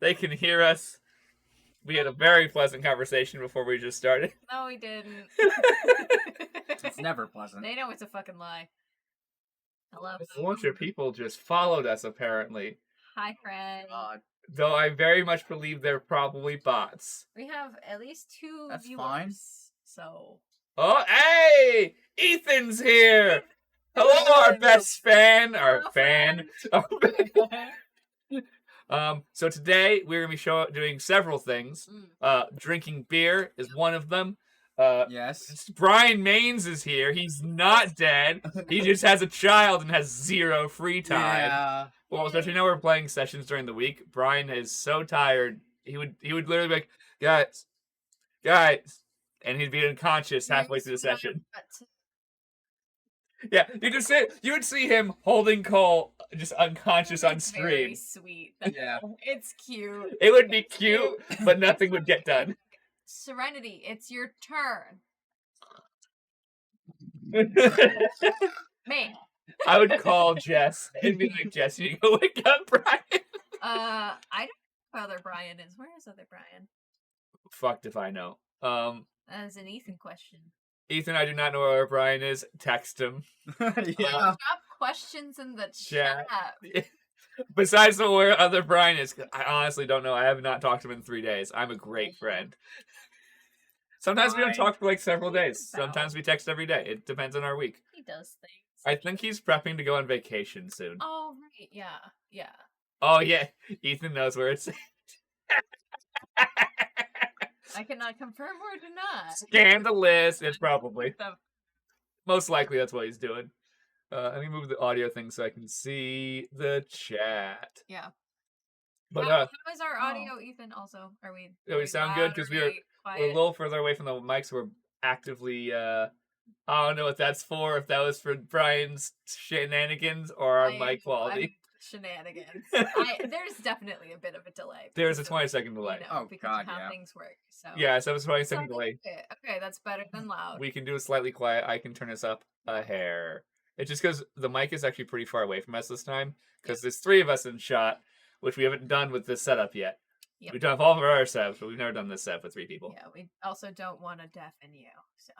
They can hear us. We had a very pleasant conversation before we just started. No, we didn't. It's never pleasant. They know it's a fucking lie. Hello. A bunch of people just followed us, apparently. Hi, friend. Though I very much believe they're probably bots. We have at least 2 That's viewers. fine. So. Oh, hey! Ethan's here! Hello, our best fan! So today we're going to be doing several things. Drinking beer is one of them. Yes. Brian Maines is here. He's not dead. He just has a child and has 0 free time. Yeah. Well, especially now we're playing sessions during the week. Brian is so tired. He would literally be like, guys, and he'd be unconscious halfway through the session. Yeah, you would see him holding Cole just unconscious on stream. Very sweet. Yeah. It's cute. It would be cute, but nothing would get done. Serenity, it's your turn. Man. I would call Jess and be like, Jess, you go wake up Brian. I don't know who other Brian is. Where is other Brian? Fucked if I know. That's an Ethan question. Ethan, I do not know where Brian is. Text him. Yeah. Drop questions in the chat. Besides where other Brian is, I honestly don't know. I have not talked to him in 3 days. I'm a great friend. Sometimes we don't talk for like several days. Sometimes we text every day. It depends on our week. He does things. I think he's prepping to go on vacation soon. Oh, right. Yeah. Oh, yeah. Ethan knows where it's at. I cannot confirm or deny. Scandalous. It's probably. Most likely that's what he's doing. Let me move the audio thing so I can see the chat. Yeah. But how is our audio, Ethan? Also, are we? Yeah, we sound good because we're a little further away from the mics. We're actively. I don't know what that's for. If that was for Brian's shenanigans or our mic quality. Shenanigans. There's definitely a bit of a delay. There's a 20-second delay. Because of how things work. So. Yeah, so it's a 20-second delay. Okay, that's better than loud. We can do it slightly quiet. I can turn this up a hair. It's just because the mic is actually pretty far away from us this time. Because there's 3 of us in shot, which we haven't done with this setup yet. Yep. We've done all of our setups, but we've never done this setup with 3 people. Yeah, we also don't want to deafen you. So.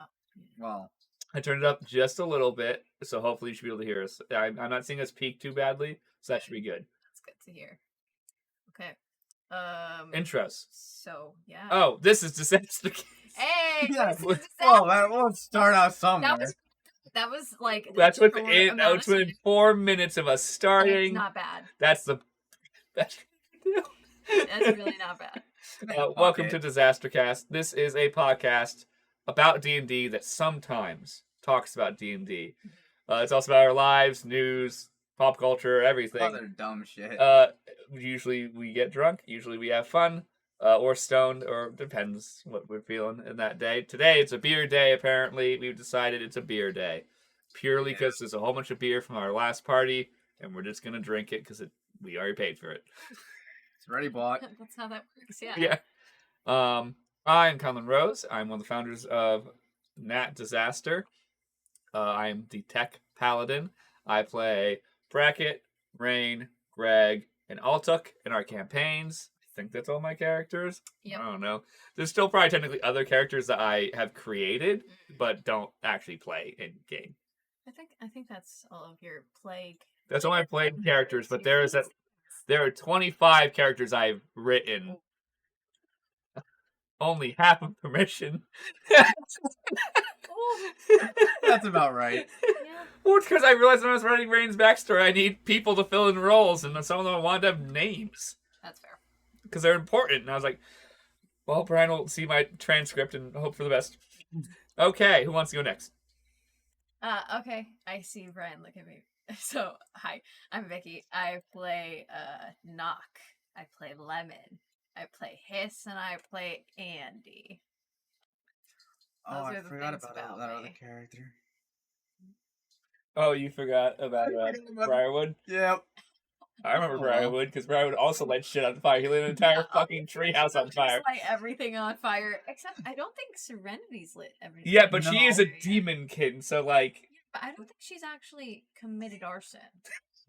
Well. I turned it up just a little bit, so hopefully you should be able to hear us. I'm not seeing us peak too badly, so that should be good. That's good to hear. Okay. Intros. So, yeah. Oh, this is DisasterCast. Hey! Yeah. Well, we'll start out somewhere. That was like... That's within 4 minutes of us starting. It's not bad. That's the... That's really not bad. Welcome to DisasterCast. This is a podcast about D&D that sometimes talks about D&D. It's also about our lives, news, pop culture, everything. Other dumb shit. Usually we get drunk. Usually we have fun. Or stoned, or depends what we're feeling in that day. Today it's a beer day, apparently. We've decided it's a beer day. Purely because there's a whole bunch of beer from our last party, and we're just going to drink it because we already paid for it. It's already bought. That's how that works, yeah. Yeah. I'm Conlan Rose. I'm one of the founders of Nat Disaster. I'm the tech paladin. I play Brackett, Rain, Greg, and Altuk in our campaigns. I think that's all my characters. Yep. I don't know. There's still probably technically other characters that I have created, but don't actually play in game. I think that's all of your play. That's all my played characters, but there are 25 characters I've written. Only half of permission. That's about right. Yeah. Well, it's because I realized when I was writing Rain's backstory, I need people to fill in roles, and some of them wanted to have names. That's fair. Because they're important. And I was like, well, Brian will see my transcript and hope for the best. Okay, who wants to go next? Okay. I see Brian look at me. So, hi, I'm Vicky. I play Knock. I play Lemon. I play Hiss, and I play Andy. I forgot about that other character. Oh, you forgot about Briarwood? Yep. I remember Briarwood, because Briarwood also light shit on fire. He lit an entire fucking treehouse on fire. Light everything on fire, except I don't think Serenity's lit everything. Yeah, but she is a demon kid, so like... But I don't think she's actually committed arson.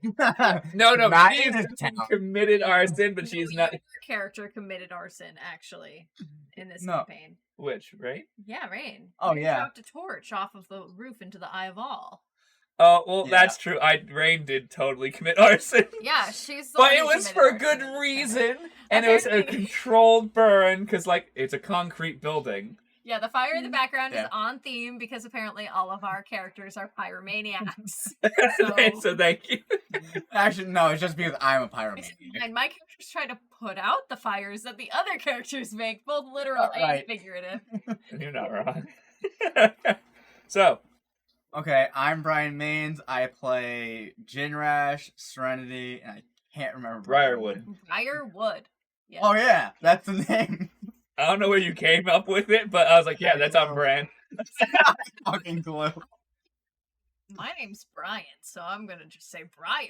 No, Not she in is this town. committed arson, but she's not. Your character committed arson, actually, in this No. campaign. Which, right? Yeah, Rain. Oh, Rain yeah. dropped a torch off of the roof into the Eye of All. Oh, well, Yeah. that's true. Rain did totally commit arson. Yeah, she's the But one it who was committed for arson good in this reason. campaign. And it was a Apparently- controlled burn, because, like, it's a concrete building. Yeah, the fire in the background Yeah. is on theme because apparently all of our characters are pyromaniacs. So thank you. Actually, no, it's just because I'm a pyromaniac. And my characters try to put out the fires that the other characters make, both literal Right. and figurative. You're not wrong. So, Okay, I'm Brian Maines. I play Jinrash, Serenity, and I can't remember. Briarwood. Briarwood. Yes. Oh yeah, that's the name. I don't know where you came up with it, but I was like, yeah, that's on brand. Fucking glue. My name's Brian, so I'm gonna just say Briar.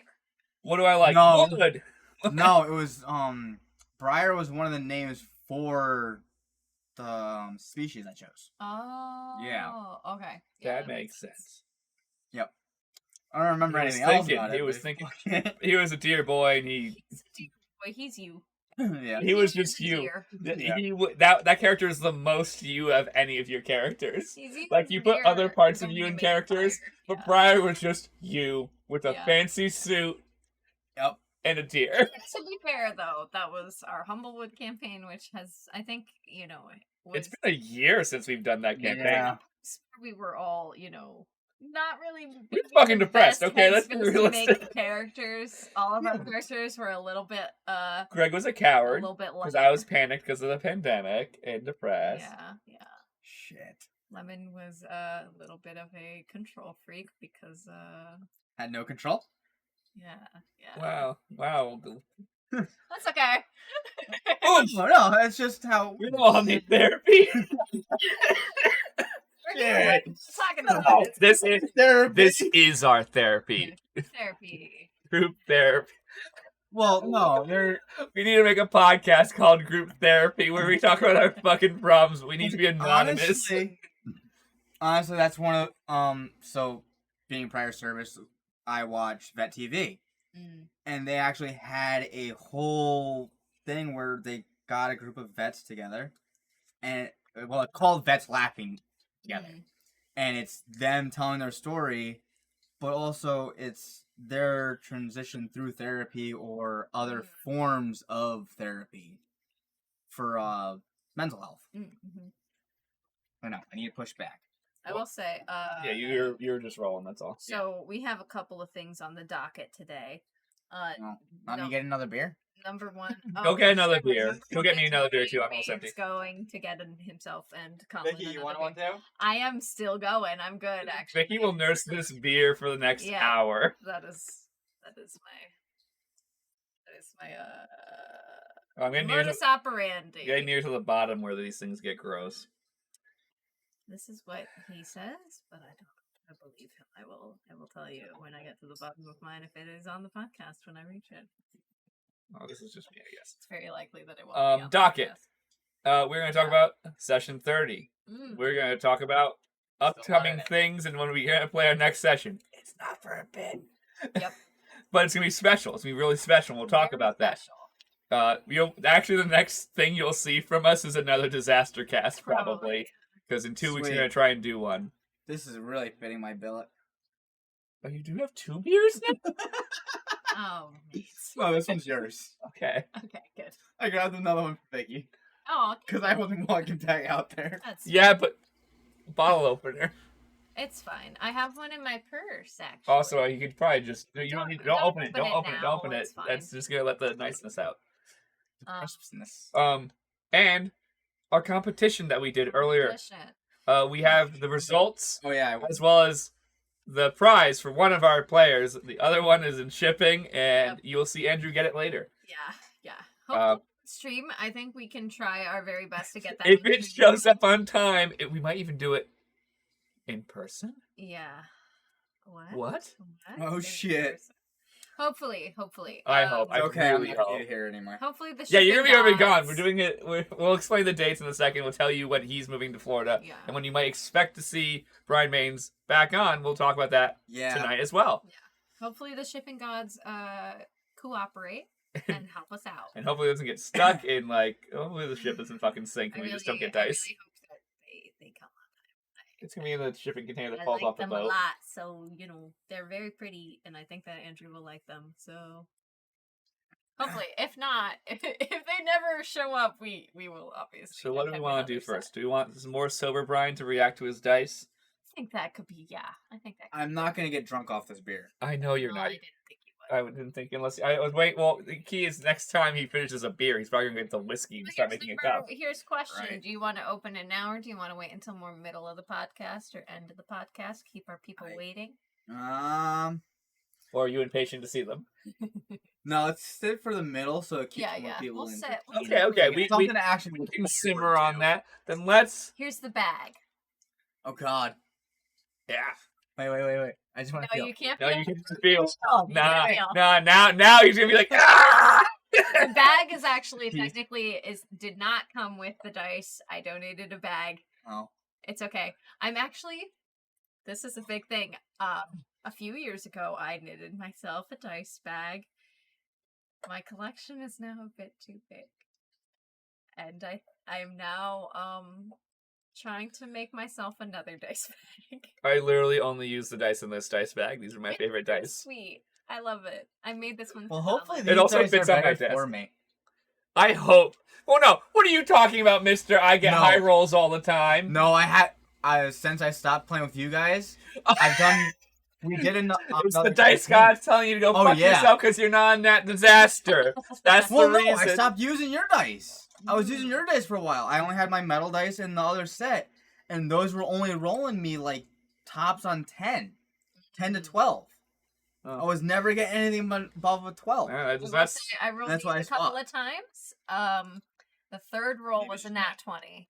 What do I like? No. Wood. No, it was Briar was one of the names for the species I chose. Oh. Okay. That makes sense. I don't remember He was anything else thinking, about he it. was but- thinking. He was a deer boy, and He's you. yeah. he was He's just a you. deer. Yeah. That character is the most you of any of your characters. He's even Like, you put deer other parts of when you we in made characters, fire. but Yeah. Briar was just you with a Yeah. fancy suit Yep. and a deer. To be fair, though, that was our Humblewood campaign, which has, I think, It's been a year since we've done that campaign. Yeah. we were all, not really. We're fucking the depressed, best okay? Let's be headspace to realistic. make characters. All of our characters were a little bit, Greg was a a coward little bit because less. I was panicked because of the pandemic and depressed. Yeah. Shit. Lemon was a little bit of a control freak because, Had no control. yeah. Wow. That's okay. Oh no, that's just how. We all need therapy. We're here. We're talking about Oh, it. this is our therapy. Therapy. Group therapy. Well, no, they're We need to make a podcast called Group Therapy where we talk about our fucking problems. We need to be anonymous. Honestly, that's one of So, being prior service, I watched Vet TV, and they actually had a whole thing where they got a group of vets together, and it's called Vets Laughing Together, and it's them telling their story, but also it's their transition through therapy or other forms of therapy for mental health. I know, I need to push back. I will say, Yeah, you're just rolling, that's all. so we have a couple of things on the docket today. Let me get another beer. Number one. Go get another shit, beer. number Go one get me is another beer, too. I'm Main's almost empty. going to get himself and Conlan Vicky, you another want beer. one too? I am still going. I'm good, actually. Vicky will nurse this beer for the next Yeah. hour. That is my I'm getting near to, modus operandi. getting near to the bottom where these things get gross. This is what he says, but I believe him. I will tell you when I get to the bottom of mine if it is on the podcast when I reach it. Oh, this is just me, I guess. It's very likely that it won't be on the Docket. podcast. We're going to talk about session 30. We're going to talk about upcoming things and when we're going to play our next session. It's not for a bit. Yep. But it's going to be special. It's going to be really special. We'll talk Very about that. special. The next thing you'll see from us is another disaster cast, probably. Because in 2 weeks, we're Sweet. going to try and do one. This is really fitting my billet. Oh, you do have 2 beers now? Oh, No, this one's yours. Okay. okay, good. I grabbed another one for Vicky. Oh, Because I wasn't walking back out there. that's Yeah, but bottle opener. It's fine. I have one in my purse, actually. Also, you could probably just don't open it. Don't open it. now, Don't open it. it's fine. That's just gonna let the niceness out. Crispness. And our competition that we did earlier. Competition. We have the results Oh yeah, as well as the prize for one of our players. The other one is in shipping, and you'll see Andrew get it later. Yeah. Uh, Hopefully, stream. I think we can try our very best to get that. If in it stream. shows up on time, we might even do it in person. Yeah. What? What? Oh, In shit. person. Hopefully. I hope. I okay, I'm really not hope. here anymore. Hopefully the Yeah, you're gonna be shipping gone. gods- We're doing it. We'll explain the dates in a second. We'll tell you when he's moving to Florida, Yeah. and when you might expect to see Brian Maines back on. We'll talk about that Yeah. tonight as well. Yeah. Hopefully the shipping gods cooperate and help us out. And hopefully it doesn't get stuck in, like, hopefully the ship doesn't fucking sink and we just don't get dice. I really hope that they come on time. It's gonna be in the shipping container that I falls like off the them boat. a lot, so, they're very pretty, and I think that Andrew will like them, so... Hopefully. If not, if they never show up, we will obviously... So what do we want to do first? Do we want some more sober Brian to react to his dice? I think that could be, yeah. I think that could I'm not gonna get drunk off this beer. I know you're No, not. I didn't think you would. I didn't think unless I was wait. Well, the key is next time he finishes a beer, he's probably gonna get the whiskey and Well, start making a cup. Here's a question: Right. Do you want to open it now, or do you want to wait until more middle of the podcast or end of the podcast? Keep our people waiting. Or are you impatient to see them? No, let's sit for the middle so it keeps Yeah, more yeah. people We'll in. set. Okay. We Something to actually can simmer on that. Then let's. Here's the bag. Oh God. Yeah. Wait. I just want to No, feel. you can't. No, feel you it? can just feel. Oh, Nah. feel. Now he's gonna be like, ah! The bag is actually Jeez. technically did not come with the dice. I donated a bag. Oh. It's okay. This is a big thing. A few years ago, I knitted myself a dice bag. My collection is now a bit too big, and I am now trying to make myself another dice bag. I literally only use the dice in this dice bag. These are my It's favorite so dice. Sweet. I love it. I made this one. Well, for hopefully Conlan. these also dice fits are on my better desk. for me. I hope. Well, no. What are you talking about, Mister? I get No. high rolls all the time. No, since I stopped playing with you guys, I've done. We did It's the dice gods telling you to go Oh, fuck yeah. yourself because you're not on Nat Disaster. That's Well, the no, reason. I stopped using your dice. I was using your dice for a while. I only had my metal dice in the other set, and those were only rolling me like tops on 10 to 12. Oh. I was never getting anything but above a 12. Yeah, I will that's say I rolled that's these why I a couple swapped. of times. The third roll was a nat 20.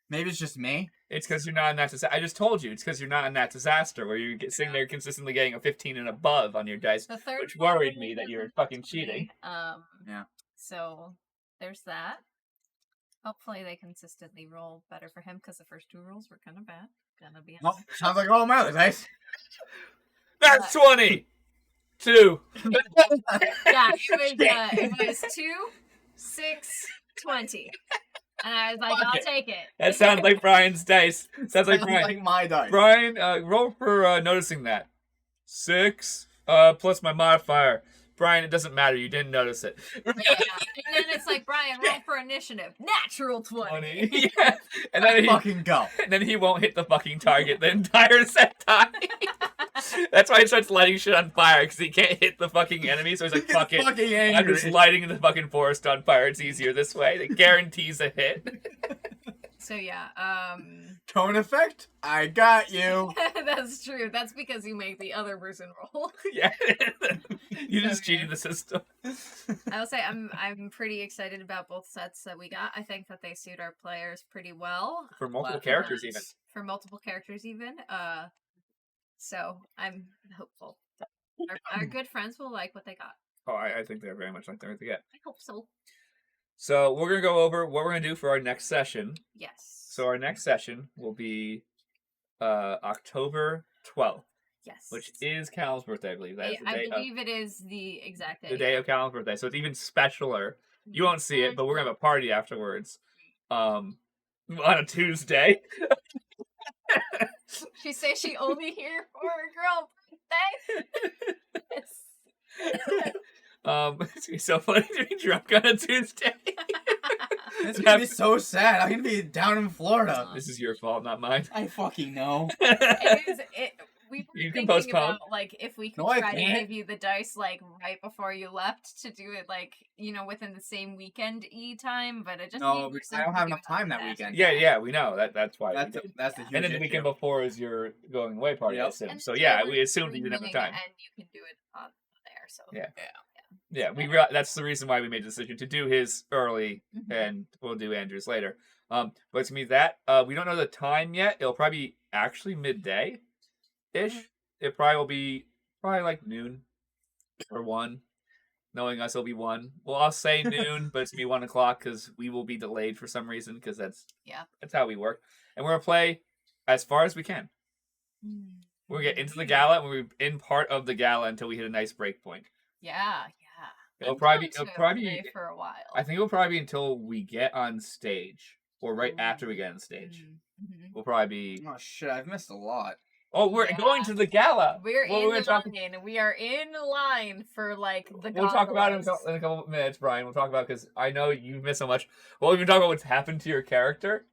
Maybe it's just me. it's because you're not in Nat Disaster. I just told you it's because you're not in Nat Disaster where you're sitting there consistently getting a 15 and above on your dice, The third which roll worried was me that a you were nat fucking 20. cheating. Yeah. So there's that. Hopefully they consistently roll better for him because the first two rolls were kind of bad. Gonna be Oh, honest. sounds like all my other dice. That's 20. 2. Yeah, it was 2, 6, 20. And I was like, Fuck I'll it. take it. That sounds like Brian's dice. Sounds like Brian. like my dice. Brian, roll for noticing that. 6 plus my modifier. Brian, it doesn't matter. You didn't notice it. Yeah. And then it's like, Brian, roll for initiative. Natural 20. 20. Yeah. And then Fucking go. he won't hit the fucking target the entire set time. That's why he starts lighting shit on fire, because he can't hit the fucking enemy, so he's like, fuck it. Fucking I'm angry. just lighting the fucking forest on fire. It's easier this way. It guarantees a hit. So yeah, Tone effect? I got you. that's true. That's because you make the other person roll. Yeah. You just Okay. cheated the system. I will say I'm pretty excited about both sets that we got. I think that they suit our players pretty well. For multiple Left characters, even. For multiple characters even. So I'm hopeful. Our good friends will like what they got. Oh, I think they're very much like they're to get. I hope so. So we're going to go over what we're going to do for our next session. Yes. So our next session will be October 12th, yes. which is Cal's birthday, I believe. That is the I day believe it is the exact day. the day of Cal's birthday. So it's even specialer. You won't see it, but we're going to have a party afterwards on a Tuesday. She says she only here for her girl birthday. It's gonna be so funny to be drunk on a Tuesday. It's gonna be so sad. I'm gonna be down in Florida. This is your fault, not mine. I fucking know. We were You can thinking postpone. about, like, if we could No, I try to can't. give you the dice, like, right before you left to do it, like, within the same weekend time, but it just No, made more I sense don't to have do enough it on time that Saturday. weekend. Yeah, we know that's why. That's we the, did. that's the huge And then the issue. weekend before is your going away party, I Yep. assume. And So today yeah, we're we assumed you didn't have streaming, time. and you can do it on there, so. Yeah. Yeah, that's the reason why we made the decision to do his early, Mhm. and we'll do Andrew's later. But it's gonna be that. We don't know the time yet. It'll probably be actually midday ish. It probably will be like noon or 1. Knowing us, it'll be 1. Well, I'll say noon, but it's gonna be 1 o'clock because we will be delayed for some reason because that's how we work. And we're gonna play as far as we can. We'll get into the gala, and we're in part of the gala until we hit a nice break point. Yeah. It'll I'm probably down be to play for a while. I think it'll probably be until we get on stage, or right after we get on stage. We'll probably be. Oh shit! I've missed a lot. Oh, we're going to the gala. We're in line. We are in line for like the. We'll talk about it in a couple of minutes, Brian. We'll talk about because I know you've missed so much. We'll even talk about what's happened to your character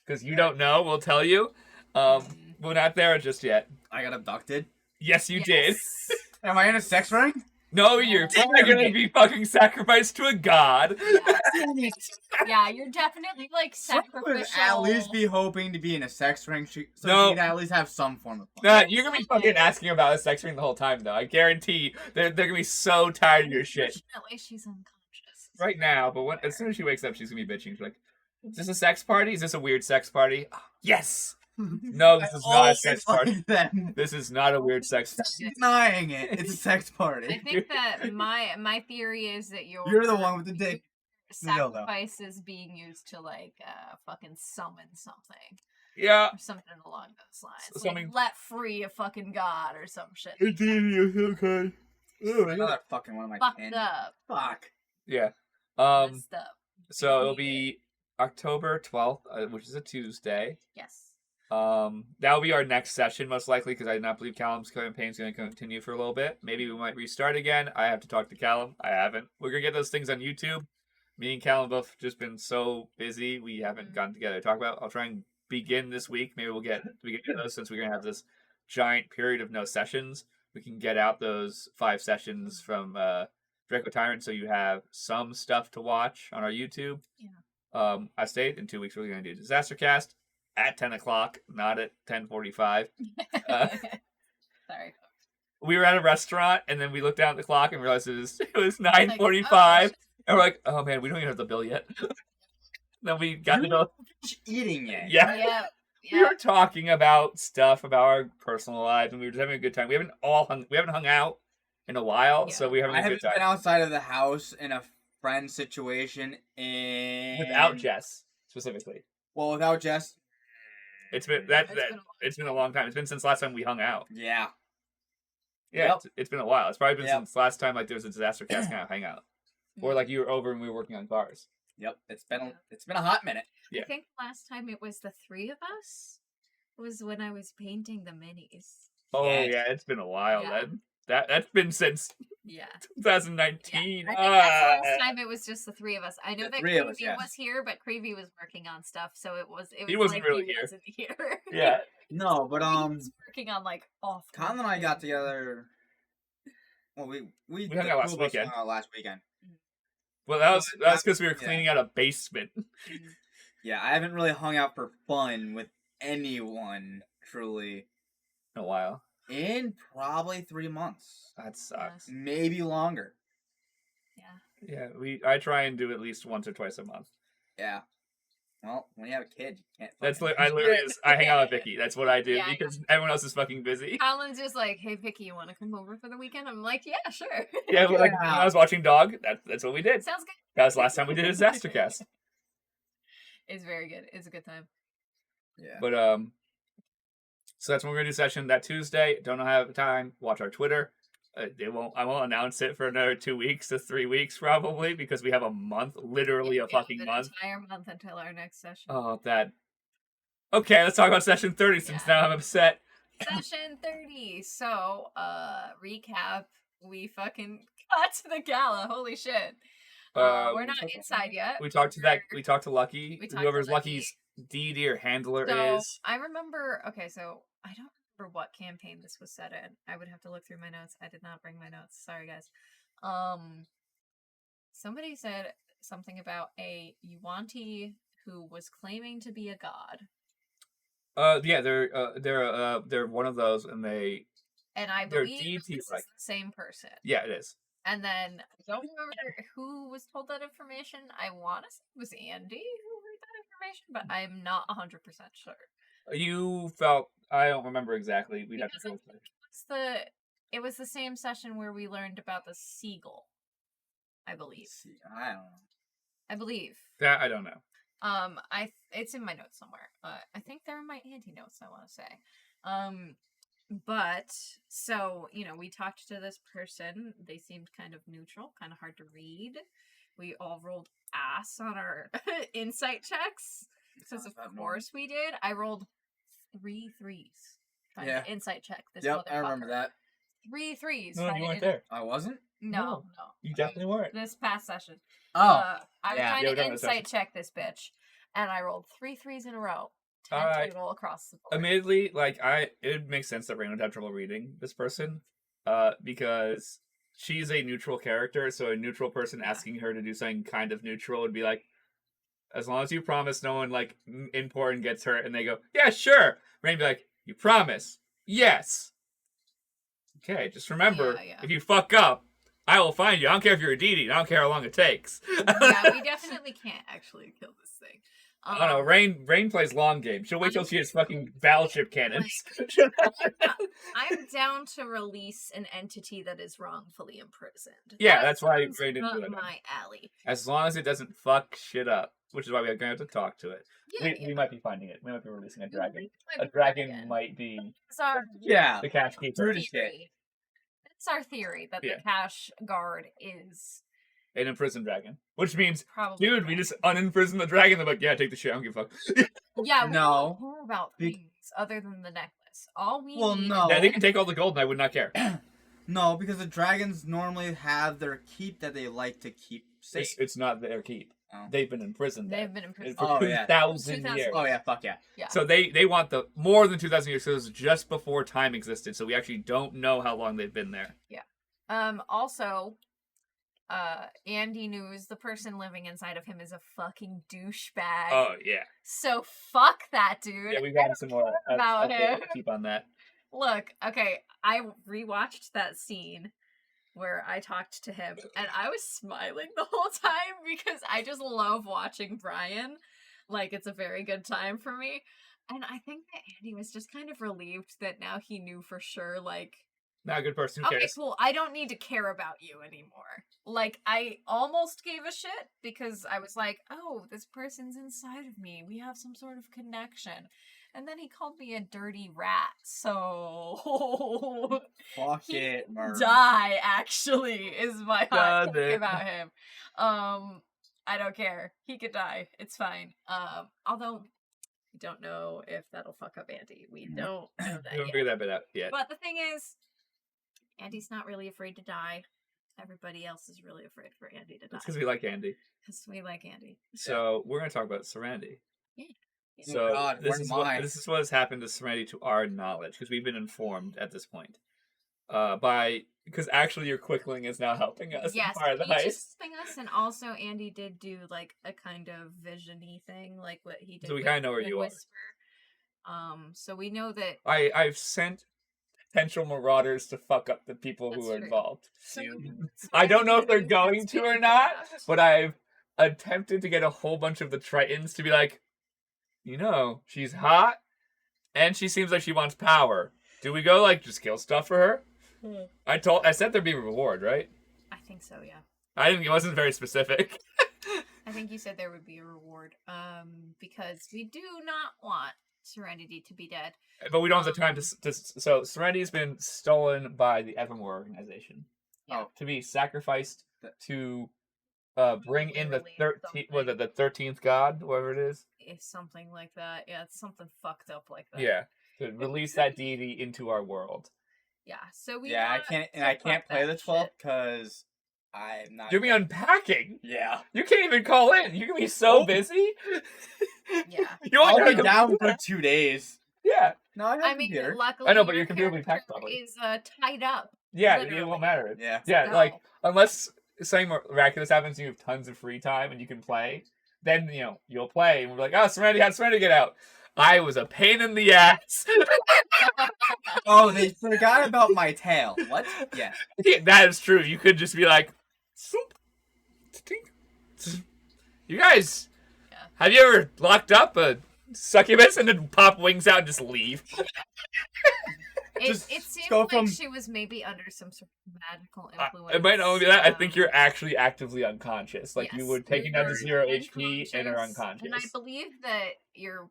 because you don't know. We'll tell you. We're not there just yet. I got abducted. Yes, you did. Am I in a sex ring? No, you're gonna be fucking sacrificed to a god. Yeah, you're definitely like sacrificial. At least be hoping to be in a sex ring, so she can at least have some form of fun. Nah, you're gonna be fucking asking about a sex ring the whole time, though. I guarantee they're gonna be so tired of your shit. Unfortunately, she's unconscious right now, but as soon as she wakes up, she's gonna be bitching. She's like, "Is this a sex party? Is this a weird sex party?" Yes. No, this is not a sex party. This is not a weird sex party. Denying it. It's a sex party. I think that my theory is that you're the one with the dick. Sacrifice is being used to like fucking summon something. Yeah. Or something along those lines. Something... Like let free a fucking god or some shit. Okay. Another fucking one of my fucked up. Fuck. Yeah. Messed up. So it'll be October 12th, which is a Tuesday. Yes. That'll be our next session, most likely, because I do not believe Callum's campaign is going to continue for a little bit. Maybe we might restart again. I have to talk to Callum. I haven't. We're going to get those things on YouTube. Me and Callum both just been so busy. We haven't gotten together to talk about. I'll try and begin this week. Maybe we get those since we're going to have this giant period of no sessions. We can get out those 5 sessions from Draco Tyrant so you have some stuff to watch on our YouTube. Yeah. I stayed in 2 weeks. We're going to do DisasterCast at 10 o'clock, not at 10:45. Sorry. We were at a restaurant, and then we looked down at the clock and realized it was 9:45. And we're like, oh man, we don't even have the bill yet. Then we got the bill. Eating it. Yeah. We were talking about stuff about our personal lives, and we were just having a good time. We haven't hung out in a while, so we're having a good time. I haven't been outside of the house in a friend situation without Jess specifically. Well, without Jess, it's been a long time. It's been since last time we hung out. Yeah. Yeah, it's been a while. It's probably been since last time like there was a DisasterCast kind of hangout. Or like you were over and we were working on cars. Yep, it's been a hot minute. Yeah. I think last time it was the 3 of us. It was when I was painting the minis. Oh yeah, it's been a while then. That's been since 2019. Yeah. I think that's the last time it was just the 3 of us. I know that Creevy was here, but Creevy was working on stuff, so it was he wasn't like really he here. wasn't here. Yeah. No, but he was working on like off. Conlan and I got together. Well, we hung out last weekend. Last weekend. Well, that was because we were cleaning out a basement. Yeah, I haven't really hung out for fun with anyone truly in a while. In probably 3 months. That sucks. Maybe longer. Yeah. Yeah, I try and do at least once or twice a month. Yeah. Well, when you have a kid, you can't. I hang out with Vicky. That's what I do because everyone else is fucking busy. Colin's just like, hey Vicky, you want to come over for the weekend? I'm like, yeah, sure. Yeah, but like when I was watching Dog, that's what we did. Sounds good. That was the last time we did a DisasterCast. It's very good. It's a good time. Yeah. But so that's when we're gonna do session that Tuesday. Don't have time. Watch our Twitter. I won't announce it for another 2 weeks to 3 weeks probably because we have a month, literally a fucking month. Entire month until our next session. Oh, that. Okay, let's talk about session 30 since now I'm upset. Session 30. So, recap. We fucking got to the gala. Holy shit. We're not inside yet. We talked to Lucky. Whoever's Lucky's deity or handler is. I remember. Okay, so I don't remember what campaign this was set in. I would have to look through my notes. I did not bring my notes. Sorry, guys. Somebody said something about a Yuan-Ti who was claiming to be a god. Yeah, they're one of those, and I believe this is the same person. Yeah, it is. And then I don't remember who was told that information. I want to say it was Andy who heard that information, but I'm not 100% sure. You felt I don't remember exactly. We'd have to go. It was the same session where we learned about the seagull. I believe. I don't know. I believe. That I don't know. It's in my notes somewhere. I think they're in my Andy notes. I want to say. But so, we talked to this person. They seemed kind of neutral, kind of hard to read. We all rolled ass on our insight checks. Because of course we did. I rolled 3 threes. Trying to insight check this motherfucker. I remember that. 3 threes. No, you weren't there. I wasn't? No. You definitely weren't. This past session. Oh. I was yeah. trying to insight check this bitch. And I rolled 3 threes in a row. 10 total across the board. Admittedly, it makes sense that Rain would have trouble reading this person. Because she's a neutral character, so a neutral person asking her to do something kind of neutral would be like, as long as you promise no one, important gets hurt, and they go, yeah, sure. Rain would be like, you promise? Yes. Okay, just remember, if you fuck up, I will find you. I don't care if you're a deity. I don't care how long it takes. Yeah, we definitely can't actually kill this thing. I don't know. Rain plays long game. She'll wait till she has fucking battleship cannons. I'm down to release an entity that is wrongfully imprisoned. Yeah, that's why Rain didn't do it. it. My alley. As long as it doesn't fuck shit up, which is why we're going to have to talk to it. Yeah, we might be finding it. We might be releasing a dragon. A dragon might be the cash keeper. That's our theory, that the cash guard is an imprisoned dragon. Which means, probably dude, we just unimprison the dragon. They're like, yeah, take the shit. I don't give a fuck. Yeah, we don't care about things other than the necklace. All we need... Yeah, they can take all the gold and I would not care. No, because the dragons normally have their keep that they like to keep safe. It's not their keep. Oh. They've been imprisoned. They've been imprisoned for 2,000 years. Oh yeah, fuck yeah. So they want the more than 2,000 years, because it was just before time existed. So we actually don't know how long they've been there. Yeah. Also, Andy knows the person living inside of him is a fucking douchebag. Oh yeah. So fuck that dude. Yeah, we got some more about him. Keep on that. Look, okay, I rewatched that scene where I talked to him, and I was smiling the whole time because I just love watching Brian. It's a very good time for me. And I think that Andy was just kind of relieved that now he knew for sure, not a good person. Who cares? Okay, cool. I don't need to care about you anymore. I almost gave a shit because I was like, oh, this person's inside of me. We have some sort of connection. And then he called me a dirty rat, so... Fuck it, Murph. Die, actually, is my hot take about him. I don't care. He could die. It's fine. Although, we don't know if that'll fuck up Andy. We don't know that We haven't yet. figured that bit out yet. But the thing is, Andy's not really afraid to die. Everybody else is really afraid for Andy to die. That's because we like Andy. Because we like Andy. So, we're going to talk about Serenity. Yeah. So, God, this is what has happened to Serenity to our knowledge, because we've been informed at this point. Because actually your Quickling is now helping us. Yes, part of the he's heist. just helping us, and also Andy did do a kind of vision-y thing, like what he did. So we kind of know where you Whisper. So we know that I've sent potential marauders to fuck up the people who are involved. So I don't know if they're going to or not, but I've attempted to get a whole bunch of the Tritons to be like, she's hot, and she seems like she wants power. Do we go just kill stuff for her? I said there'd be a reward, right? I think so, yeah. It wasn't very specific. I think you said there would be a reward. Because we do not want Serenity to be dead. But we don't have the time to so Serenity's been stolen by the Evermore organization. Yeah. To be sacrificed to bring in the 13th god, whatever it is. If something like that. Yeah, it's something fucked up like that. Yeah. To release that deity into our world. Yeah. So we I can't play the 12th because I'm not. You'll be unpacking. Yeah. You can't even call in. You're gonna be so busy. Yeah. I'll be down for 2 days. Yeah. No, I mean, luckily I know, but your computer will be packed character probably. is tied up. Yeah, literally. it won't matter. Yeah. Yeah, No. unless something miraculous happens and you have tons of free time and you can play, then, you'll play. And we're like, oh, Serenity, how'd Serenity get out? I was a pain in the ass. Oh, they forgot about my tail. What? Yeah. Yeah, that is true. You could just be like, swoop, tink. You guys, have you ever locked up a succubus and then pop wings out and just leave? It seemed like she was maybe under some sort of magical influence. It might only be that. I think you're actually actively unconscious. You Yes, were taken down to 0 HP and are unconscious, unconscious. And I believe that your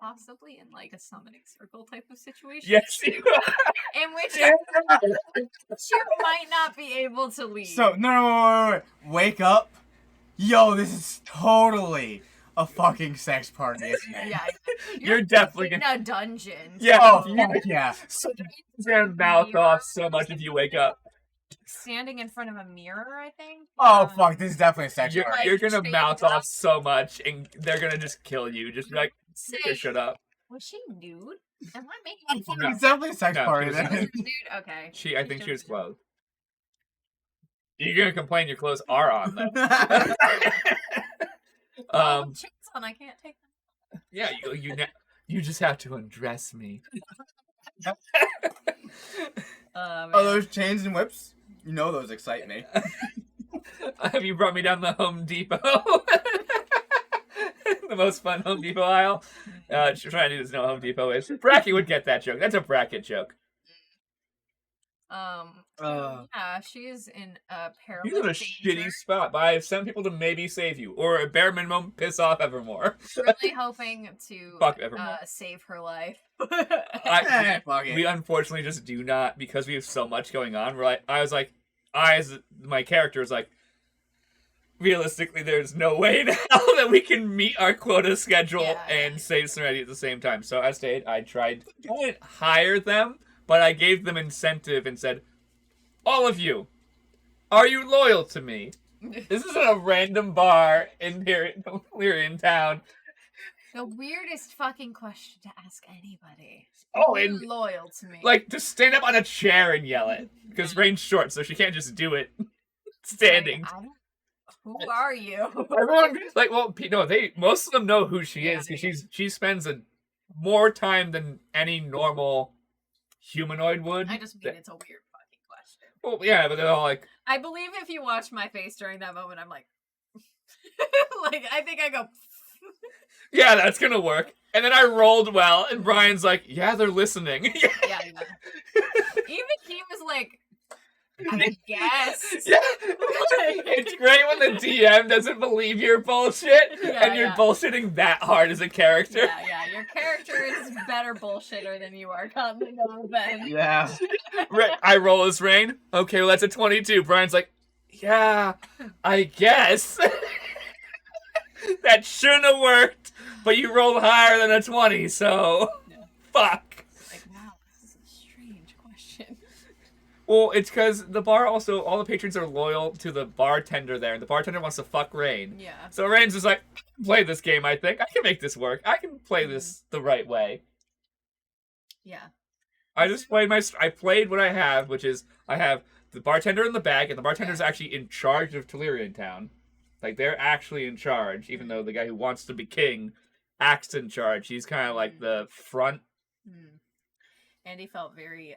possibly in like a summoning circle type of situation. Yes, you are. In which you might not be able to leave. So, no. Wake up. Yo, this is totally a fucking sex party, isn't it? Yeah. You're definitely in a dungeon. Yeah. Oh, so- fuck yeah. So your mouth off so much if you wake up. Standing in front of a mirror, I think. Oh, fuck, this is definitely a sex You're, party. you're gonna Like, mouth stand off up. so much, and they're gonna just kill you. Just be like, Say, shut up. was she nude? Am I making Oh, No. it's definitely a sex No, party she was then. nude. Dude, okay. I think she was clothed. You're gonna complain your clothes are on though. With chains on, I can't take them. Yeah, you just have to undress me. Are those chains and whips? You know those excite me. Have you brought me down the Home Depot? The most fun Home Depot aisle. Trying to do this know Home Depot is. Bracky would get that joke. That's a bracket joke. Yeah, she is in a perilous You're in a danger. shitty spot, but I have sent people to maybe save you, or at bare minimum, piss off Evermore. Really hoping to Fuck Evermore. save her life. Fuck it. We unfortunately just do not, because we have so much going on. We're like, as my character is like, realistically, there's no way now that we can meet our quota schedule Yeah. and save Serenity at the same time. So as stated, I didn't hire them, but I gave them incentive and said, all of you, are you loyal to me? This isn't a random bar in here in town. The weirdest fucking question to ask anybody. Oh, Are you and loyal to me? like just stand up on a chair and yell it, because Rain's short, so she can't just do it standing. Like, who are you? Everyone like, well, no, most of them know who she is, Yeah. because she spends more time than any normal humanoid would. I just mean it's a weird fucking question. Well, yeah, but they're all like, I believe if you watch my face during that moment, I'm like, like I think I go. yeah, that's gonna work. And then I rolled well, and Brian's like, yeah, they're listening. Yeah. Even he was like, I guess. Yeah. It's great when the DM doesn't believe your bullshit, Yeah, and you're yeah. bullshitting that hard as a character. Yeah. Your character is better bullshitter than you are. Conlan Rose. Yeah. I roll as Rain. Okay, well, that's a 22. Brian's like, yeah, I guess. That shouldn't have worked, but you rolled higher than a 20, so fuck. Like, wow, this is a strange question. Well, it's because the bar also, all the patrons are loyal to the bartender there, and the bartender wants to fuck Rain. Yeah. So Rain's just like, play this game, I think. I can make this work. I can play this the right way. Yeah. I played what I have, which is I have the bartender in the bag, and the bartender's actually in charge of Telerian Town. Like, they're actually in charge, even though the guy who wants to be king acts in charge. He's kind of like the front. Andy felt very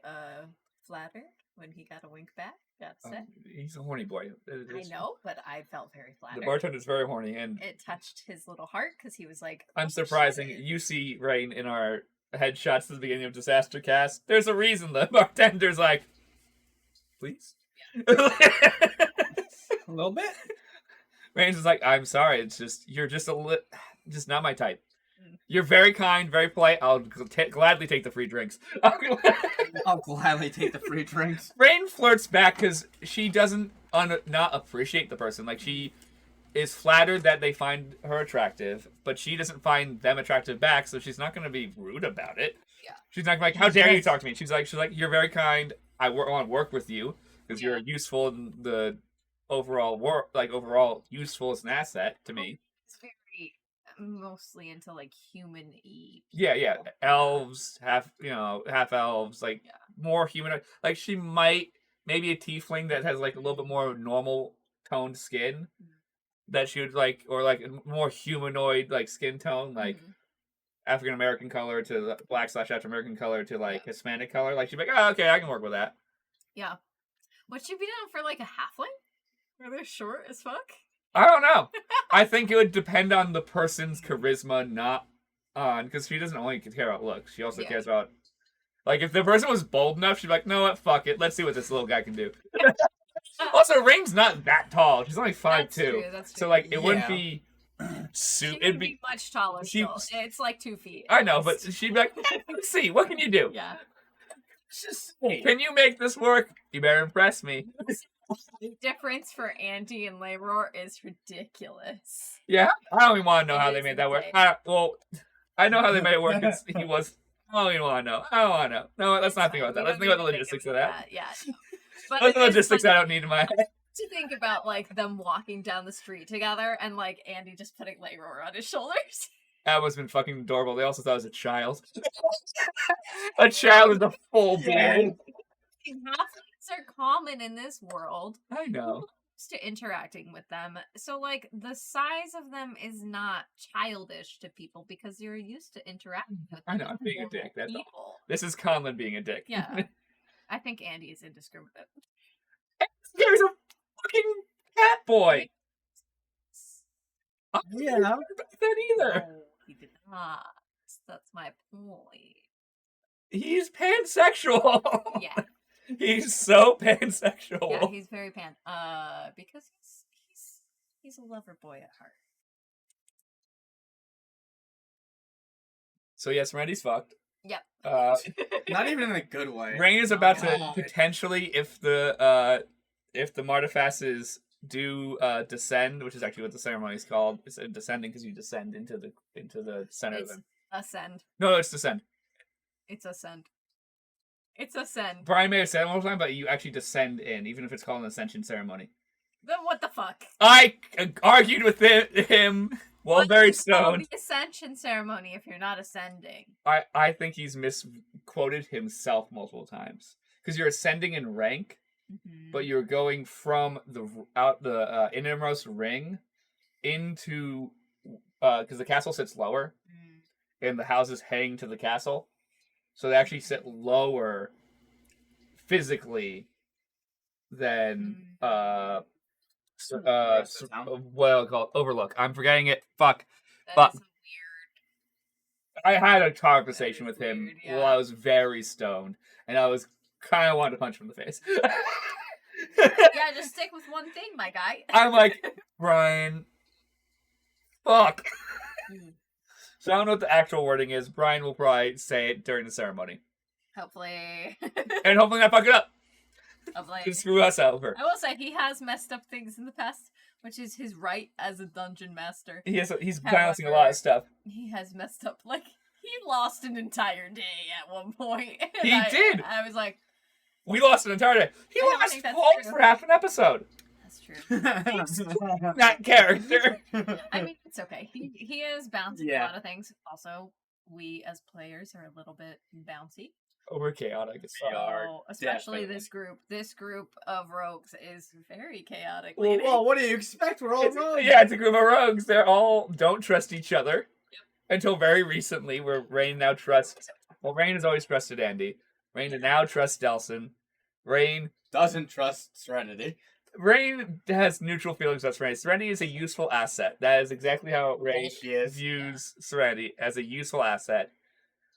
flattered when he got a wink back. Gotta say. He's a horny boy. I know, but I felt very flattered. The bartender's very horny, and It touched his little heart because he was like, I'm "Oh, surprising. shit." You see Rain in our headshots at the beginning of DisasterCast. There's a reason the bartender's like, please? A little bit. Rain's just like, I'm sorry, it's just, you're just just not my type. You're very kind, very polite. I'll gladly take the free drinks. I'll gladly take the free drinks. Rain flirts back because she doesn't not appreciate the person. Like, she is flattered that they find her attractive, but she doesn't find them attractive back, so she's not going to be rude about it. Yeah. She's not like, how dare you talk to me? She's like, you're very kind. I want to work with you because you're useful in the overall overall useful as an asset to me. It's very mostly into like human-y. Yeah. Elves, half elves, like more human. Like, she might maybe a tiefling that has like a little bit more normal toned skin that she would like, or like more humanoid like skin tone, like African American color to black / African American color to like Hispanic color. Like, she'd be like, oh, okay, I can work with that. Yeah. Would she be down for like a halfling? Are they short as fuck? I don't know. I think it would depend on the person's charisma, not on, because she doesn't only care about looks. She also cares about, like, if the person was bold enough, she'd be like, no, what, fuck it. Let's see what this little guy can do. Also, Rain's not that tall. She's only 5'2". That's true. So, like, it wouldn't be She would be much taller still. It's like 2 feet. I know, but she'd be like, let's see, what can you do? Yeah. Just say. Can you make this work? You better impress me. The difference for Andy and Labror is ridiculous. Yeah? I don't even want to know how they made that work. I know how they made it work because he was... I don't even want to know. I don't want to know. No, let's not think about that. Let's think about the logistics of that. Yeah. But Those are the logistics I don't need in my head. To think about, like, them walking down the street together and, like, Andy just putting Labror on his shoulders. That was been fucking adorable. They also thought I was a child. A child with a full beard. Halflings are common in this world. I know. To interacting with them. So, like, the size of them is not childish to people because you're used to interacting with them. I know, I'm being a dick. That's people. all. This is Conlan being a dick. Yeah. I think Andy is indiscriminate. There's a fucking cat boy. Yeah. I don't that either. No, he did not. That's my point. He's pansexual. Yeah. He's so pansexual. Yeah, he's very pan. Because he's a lover boy at heart. So yes, Randy's fucked. Yep. Not even in a good way. Rain is about to God. potentially, if the Martifasces do descend, which is actually what the ceremony is called. It's descending because you descend into the center of It's them. ascend. No, it's descend. It's ascend. It's ascend. Brian may have said it all the time, but you actually descend in, even if it's called an ascension ceremony. Then what the fuck? I argued with him while What very is called stoned. the ascension ceremony if you're not ascending? I think he's misquoted himself multiple times because you're ascending in rank, but you're going from the innermost ring into because the castle sits lower and the houses hang to the castle, so they actually sit lower physically than called Overlook. I'm forgetting it. Fuck. That is weird. I had a conversation with him weird, yeah. while I was very stoned, and I was kind of wanting to punch him in the face. Yeah, just stick with one thing, my guy. I'm like, Brian, fuck. So I don't know what the actual wording is. Brian will probably say it during the ceremony. Hopefully. And hopefully not fuck it up. Hopefully. To screw us over. I will say he has messed up things in the past, which is his right as a dungeon master. He's balancing a lot of stuff. He has messed up. Like, he lost an entire day at one point. He did. I was like... We lost an entire day. He I don't lost think that's Paul true. for half an episode. That's true. That character. I mean, it's okay. He is bouncing a lot of things. Also, we as players are a little bit bouncy. We're chaotic. So, especially this group. This group of rogues is very chaotic. Well, what do you expect? We're all rogues. Yeah, it's a group of rogues. They're all don't trust each other. Until very recently, where Rain now trusts... Well, Rain has always trusted Andy. Rain now trusts Delson. Rain doesn't trust Serenity. Rain has neutral feelings about Serenity. Serenity is a useful asset. That is exactly how Rain views Serenity, as a useful asset.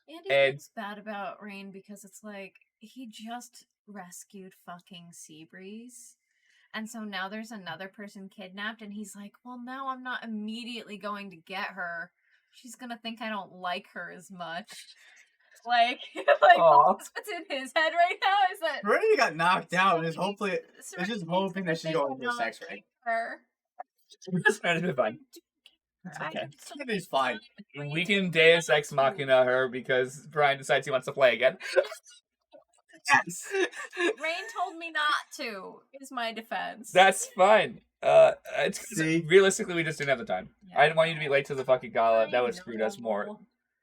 Andy feels bad about Rain because it's like, he just rescued fucking Seabreeze. And so now there's another person kidnapped, and he's like, well, now I'm not immediately going to get her. She's gonna think I don't like her as much. Like that's what's in his head right now is that Serenity got knocked out and is hopefully it's just hoping that she's going to sex ring. Serenity's fine. Okay. Serenity's fine. We can Deus Ex Machina her because Brian decides he wants to play again. Yes. Rain told me not to, is my defense. That's fine. Realistically, we just didn't have the time. Yeah. I didn't want you to be late to the fucking gala. That would have screwed us more.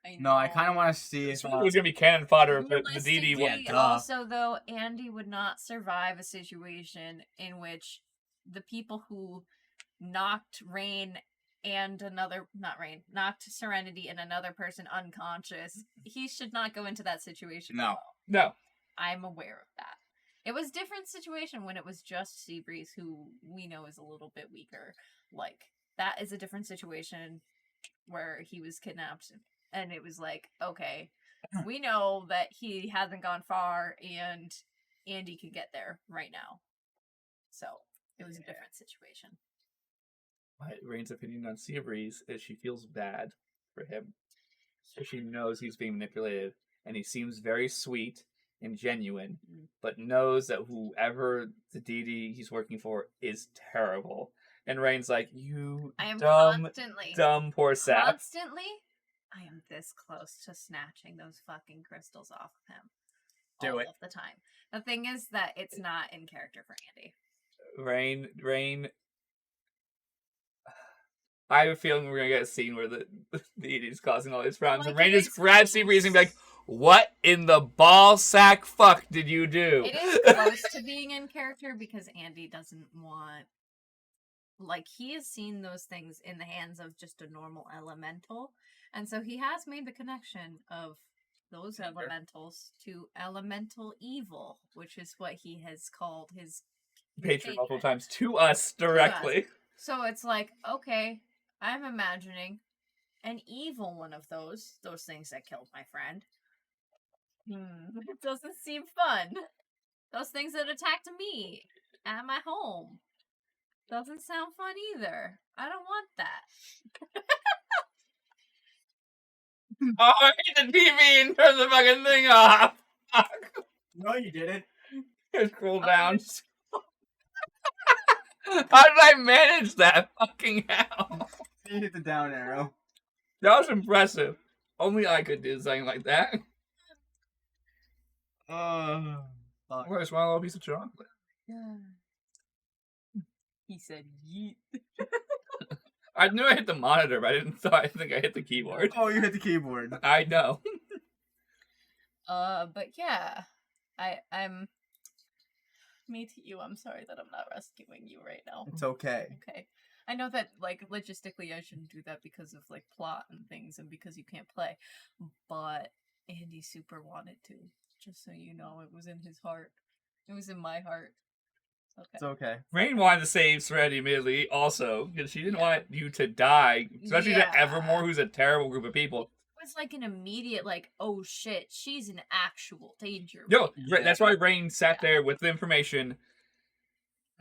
I kind of want to see if it was gonna be cannon fodder if the DD one. Also, though, Andy would not survive a situation in which the people who knocked Rain and knocked Serenity and another person unconscious. He should not go into that situation. No. I'm aware of that. It was a different situation when it was just Seabreeze, who we know is a little bit weaker. Like, that is a different situation where he was kidnapped. And it was like, okay, we know that he hasn't gone far, and Andy could get there right now. So, it was a different situation. Rain's opinion on Seabreeze is she feels bad for him. So she knows he's being manipulated, and he seems very sweet and genuine, but knows that whoever the deity he's working for is terrible. And Rain's like, you dumb poor sap. Constantly, I am this close to snatching those fucking crystals off of him. Do it. All of the time. The thing is that it's not in character for Andy. Rain. I have a feeling we're gonna get a scene where the deity's causing all these problems, and Rain just grabs Seabreeze and be like, "What in the ball sack fuck did you do?" It is close to being in character because Andy doesn't want. Like, he has seen those things in the hands of just a normal elemental, and so he has made the connection of those elementals to elemental evil, which is what he has called his patron multiple times to us directly. So it's like, okay, I'm imagining an evil one of those things that killed my friend. It doesn't seem fun. Those things that attacked me at my home. Doesn't sound fun either. I don't want that. Oh, I hit the TV and turn the fucking thing off. No, you didn't. Just cool down. How did I manage that fucking hell? You hit the down arrow. That was impressive. Only I could do something like that. Fuck. Where's my little piece of chocolate? Yeah. He said yeet. I knew I hit the monitor, but I think I hit the keyboard. Oh, you hit the keyboard. I know. But yeah. I'm me to you, I'm sorry that I'm not rescuing you right now. It's okay. Okay. I know that, like, logistically I shouldn't do that because of, like, plot and things and because you can't play. But Andy super wanted to. Just so you know, it was in his heart. It was in my heart. Okay. It's okay. Rain wanted to save Serenity immediately, also, because she didn't want you to die, especially to Evermore, who's a terrible group of people. It was like an immediate, like, oh shit, she's in actual danger. No, that's why Rain sat there with the information.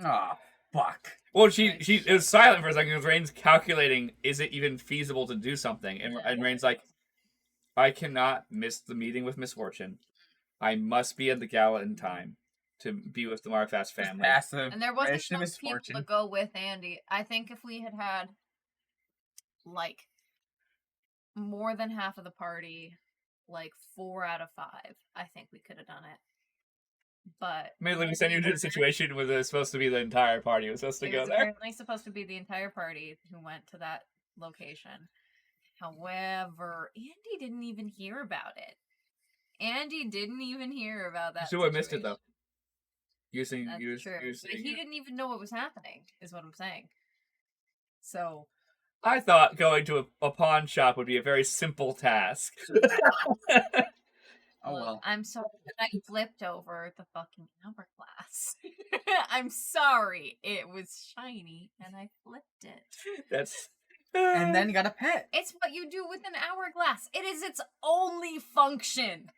Oh, fuck. Well, she was silent for a second because Rain's calculating, is it even feasible to do something? And Rain's like, I cannot miss the meeting with Miss Fortune. I must be at the gala in time to be with the Marfast family. And there wasn't enough people to go with Andy. I think if we had like, more than half of the party, like 4 out of 5, I think we could have done it. But mainly we sent you to a situation where it was supposed to be the entire party was supposed to go there. Apparently supposed to be the entire party who went to that location. However, Andy didn't even hear about it. Andy didn't even hear about that. So I missed it though. That's true. He didn't even know what was happening, is what I'm saying. So I thought going to a pawn shop would be a very simple task. Oh well. I'm sorry that I flipped over the fucking hourglass. I'm sorry. It was shiny and I flipped it. That's and then got a pet. It's what you do with an hourglass. It is its only function.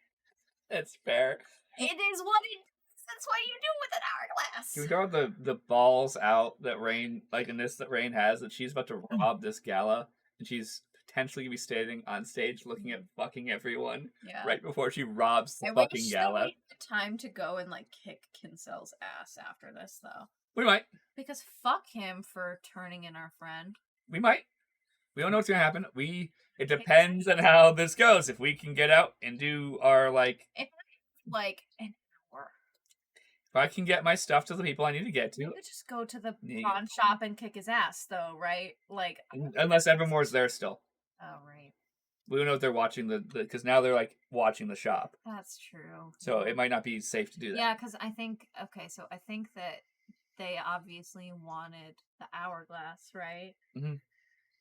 That's fair. It is what it That's what you do with an hourglass. Can we talk about the balls out that Rain, like in this, that Rain has, that she's about to rob this gala, and she's potentially going to be standing on stage looking at fucking everyone right before she robs the fucking gala. We had time to go and, like, kick Kinsel's ass after this, though. We might. Because fuck him for turning in our friend. We might. We don't know what's going to happen. It depends on how this goes. If we can get out and do our, like... If an hour. If I can get my stuff to the people I need to get to. You could just go to the pawn shop and kick his ass, though, right? Like... Unless Evermore's there still. Oh, right. We don't know if they're watching because now they're, like, watching the shop. That's true. So it might not be safe to do that. Yeah, because I think that they obviously wanted the hourglass, right? Mm-hmm.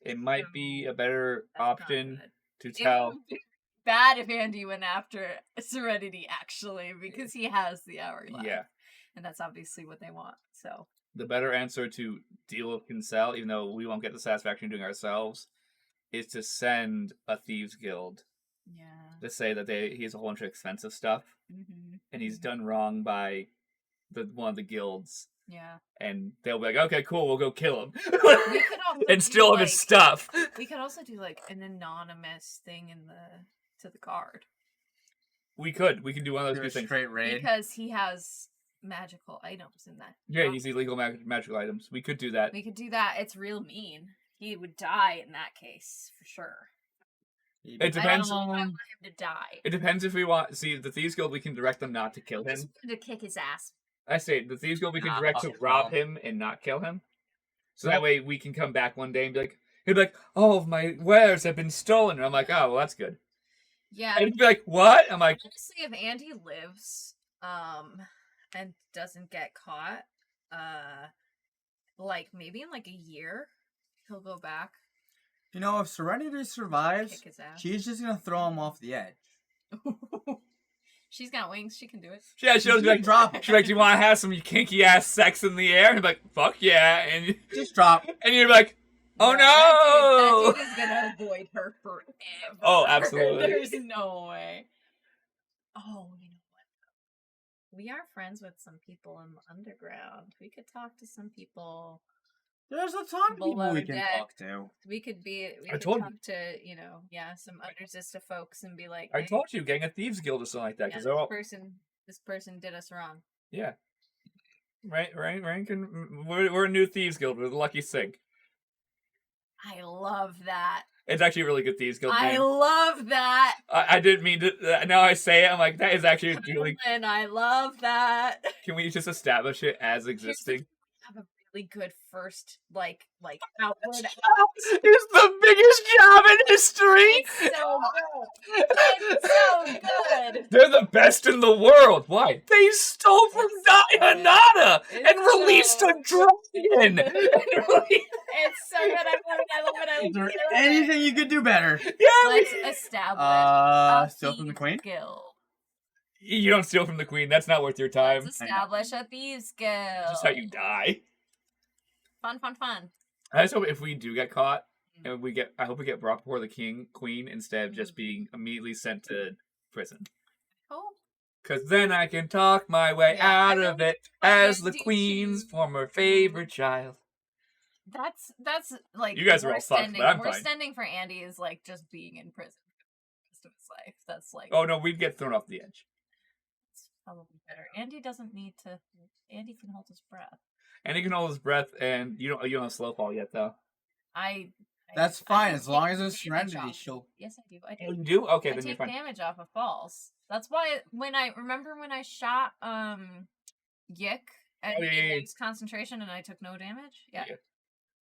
It might be a better option to tell. It would be bad if Andy went after Serenity, actually, because he has the hourglass. Yeah. And that's obviously what they want, so. The better answer to deal with Kinsell, even though we won't get the satisfaction of doing it ourselves, is to send a Thieves Guild. Yeah. To say that he has a whole bunch of expensive stuff. Mm-hmm. And he's done wrong by one of the guilds, Yeah. and they'll be like, "Okay, cool, we'll go kill him," We could also and steal all his stuff. We could also do like an anonymous thing to the guard. We can do one of those Do two a things. straight raid. Because he has magical items in that. Yeah, he's illegal magical items. We could do that. We could do that. It's real mean. He would die in that case, for sure. It depends. I don't want him to die. It depends if we want. See, the Thieves Guild, we can direct them not to kill I just him. wanted to kick his ass. I say the Thieves Guild, we can Nah, direct to fuck rob no. him and not kill him. So that way we can come back one day and be like, he'd be like, "All of my wares have been stolen." And I'm like, "Oh, well, that's good." Yeah. And he'd be like, "What?" I'm like, Honestly, if Andy lives, and doesn't get caught, like maybe in like a year, he'll go back, You know, if Serenity survives, kick his ass. she's just gonna throw him off the edge. She's got wings. She can do it. "Yeah." She'll be like, Drop him. She's like, "Do you want to have some kinky ass sex in the air?" And I'm like, "Fuck yeah!" And Just drop. and you're like, "Oh Yeah, no!" That dude is gonna avoid her forever. Oh, absolutely. There's no way. Oh, you know what? We are friends with some people in the underground. We could talk to some people. There's a ton of people Below we can deck. talk to. We could I could told talk to, some Underzista folks and be like, I "Hey, told you, Gang of Thieves Guild or something like that. yeah, Because they're all this person did us wrong." yeah. Right. We're a new Thieves Guild. We're the Lucky Sink. I love that. It's actually a really good Thieves Guild I name. love that. I didn't mean to. Now I say it, I'm like, that is actually really. And I love that. Can we just establish it as existing? Have a really good first, like outward. It's the biggest job in history. It's so good. It's so good. They're the best in the world. Why? They stole from Dai Honoda and It's released so a dragon. It's so good. I love it. I love it. I Is there love it. anything you could do better? Yeah, Let's establish Steal from the Queen? Guild. you don't steal from the Queen. That's not worth your time. Let's establish a thieves guild. Just how you die. Fun. I just hope if we do get caught, and I hope we get brought before the Queen instead of just being immediately sent to prison. Oh, Cause then I can talk my way Yeah, out I of know it what as I the do Queen's too. former favorite child. that's like You guys are all worst fucked, ending. but I'm Worst fine. ending for Andy is like just being in prison for the rest of his life. That's like Oh no, we'd get thrown off the edge. it's probably better. Andy doesn't need to. Andy can hold his breath. And he can hold his breath, and you don't have slow fall yet though. That's I fine, can as long take as it's damage Serenity, off. she'll... Yes, I do. I Oh, do. you do? Okay, I then you're take fine. damage off of falls. That's why when I shot Yik at Oh, yeah. max concentration and I took no damage. Yeah. Yeah.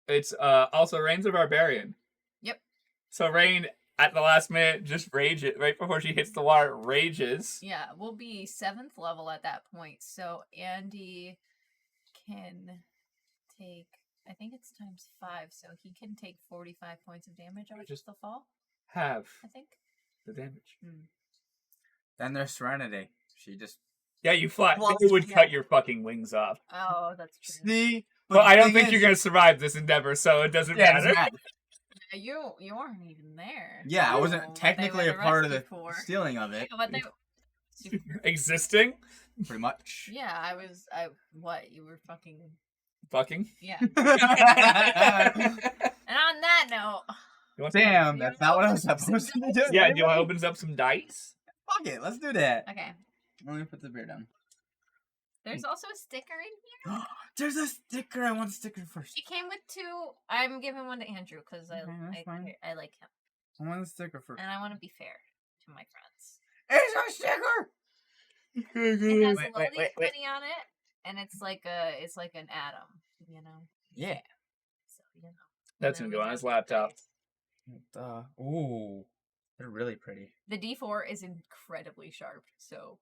It's also Rain's a barbarian. Yep. So Rain at the last minute just rages right before she hits the water. Rages. Yeah, we'll be 7th level at that point. So Andy can take, I think it's times 5, so he can take 45 points of damage off Just- the fall, Have I think. the damage. Then there's Serenity. She just... Yeah, you fly. Well, It would yeah. cut your fucking wings off. Oh, that's true. See? But I don't the think thing you're is- gonna survive this endeavor, so it doesn't Yeah, it matter. doesn't matter. Yeah, you weren't even there. Yeah, I Oh, wasn't what they technically a went part of arrested the for. stealing of it, Yeah, what they... Existing, pretty much. Yeah, what, you were fucking... fucking. Yeah. And on that note... You want some- Damn, that's not what I was supposed to be doing. Yeah, do you want to open up some dice? Fuck it, let's do that. Okay. Let me put the beer down. There's also a sticker in here. There's a sticker. I want the sticker first. It came with 2. I'm giving one to Andrew because Okay, that's fine. I like him. I want the sticker first. And I want to be fair to my friends. It's a sticker! It has Wait, Lily wait. Honey on it, and it's like an atom, you know. Yeah. So you know. That's And gonna then go we on his have laptop. Ooh. They're really pretty. The D4 is incredibly sharp, so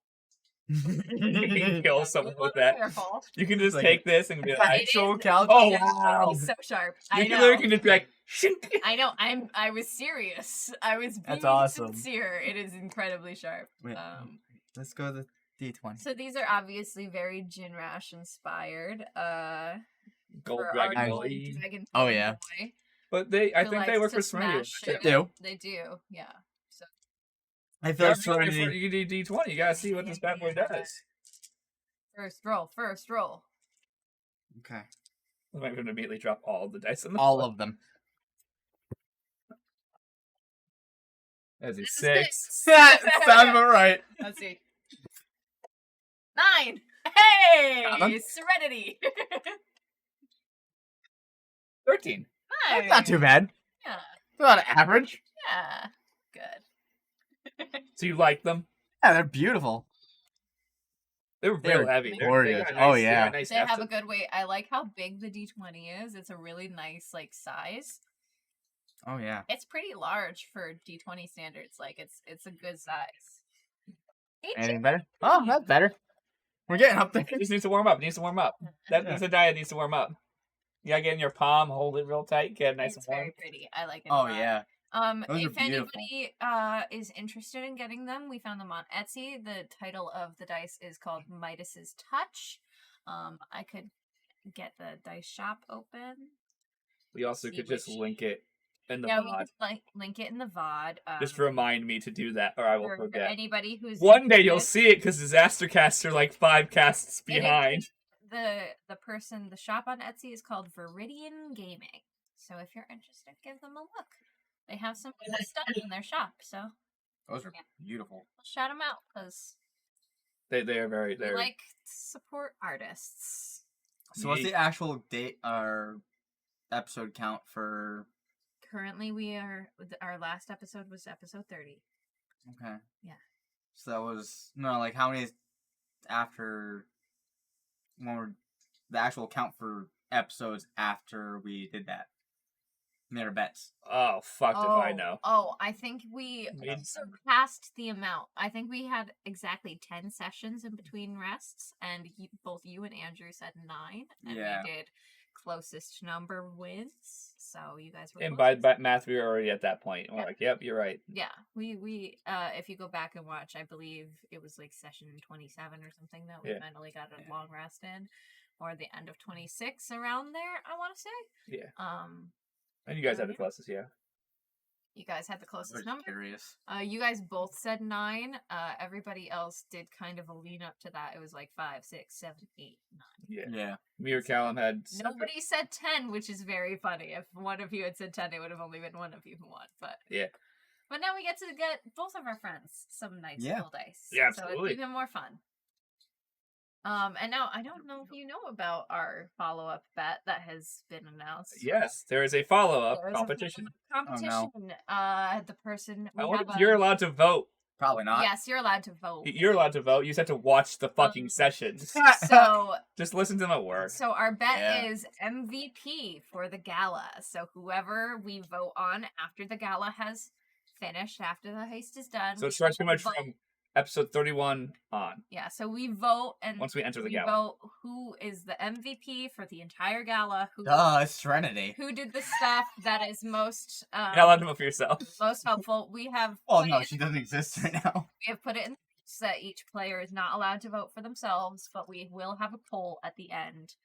You can kill someone be with that. careful. You can just Like take this and be like, Actual is- couch. Oh, It is wow. so sharp. you I can literally know. can just be like, shink. I know. I was serious. I was being That's awesome. sincere. It is incredibly sharp. Wait, let's go to the D20. So these are obviously very Gin Rash inspired. Gold for dragon our belly. gold dragon Oh, yeah. boy But I who think they likes work to for Serenity. smash They shit. do. They do. Yeah. So I feel Yeah, like Serenity. you do D20. You gotta see what this bad boy does. First roll. Okay. I'm going to immediately drop all of the dice on the All floor. of them. That's a This is 6. Sounds about right. Let's see. 9. Hey, Got 'em. Serenity. 13. That's not too bad. Yeah, It's about average. yeah, good. So you like them? Yeah, they're beautiful. They're They're real heavy. gorgeous. Got a Oh, nice- yeah. got a nice They have a heft. good weight. I like how big the D20 is. It's a really nice like size. Oh yeah. It's pretty large for D20 standards. Like it's a good size. Anything better? Oh, that's better. We're getting up there. It just needs to warm up. That's a die that needs to warm up. You gotta get in your palm, hold it real tight, get it nice It's and warm. very pretty. I like it. Oh a lot. yeah. Those are If beautiful. anybody is interested in getting them, we found them on Etsy. The title of the dice is called Midas's Touch. I could get the dice shop open. We also See could just which- link it in the Yeah, we VOD. could link it in the VOD. Just remind me to do that, or I will for forget. anybody who's One day you'll interested. see it because DisasterCasts are like 5 casts It is- behind. The shop on Etsy is called Viridian Gaming. So if you're interested, give them a look. They have some good stuff in their shop, so Those are Yeah. beautiful. we'll shout them out because They are very. we They're like to support artists. So what's the actual date or episode count for? Currently, our last episode was episode 30. Okay. Yeah. So that was like how many after when we're the actual count for episodes after we did that? Made our bets. oh fuck if I know. Oh, I think we Maybe- surpassed the amount. I think we had exactly 10 sessions in between rests, and both you and Andrew said 9, and Yeah. we did closest number wins. So you guys were And closest. by math, we were already at that point. We're Yeah. like, yep, you're right. Yeah, we if you go back and watch, I believe it was like session 27 or something that we Yeah. finally got a Yeah. long rest in, or the end of 26 around there. I want to say. Yeah. Um, And you guys had the closest, yeah. you guys had the I closest was number. curious. You guys both said 9. Everybody else did kind of a lean up to that. It was like 5, 6, 7, 8, 9. Yeah. Yeah. Me or Callum had. Nobody said 10, which is very funny. If one of you had said 10, it would have only been one of you who won. But Yeah. But now we get to get both of our friends some nice Yeah. full dice. Yeah, So absolutely. it's even more fun. And now I don't know if you know about our follow-up bet that has been announced. Yes, there is a follow-up There is a competition. Competition. The person we I wonder have if you're allowed to vote. Probably not. Yes, you're allowed to vote. You're allowed to vote. You just have to watch the fucking Um, sessions. So Just listen to my work. So our bet Yeah. is MVP for the gala. So whoever we vote on after the gala has finished, after the heist is done. So it we starts pretty much vote. from episode 31 on. Yeah, so we vote and Once we enter the we gala. vote who is the MVP for the entire gala, It's Serenity. who did the stuff that is most You're not allowed to vote for yourself. most helpful. We have Oh put no, it- she doesn't exist right now. we have put it in so that each player is not allowed to vote for themselves, but we will have a poll at the end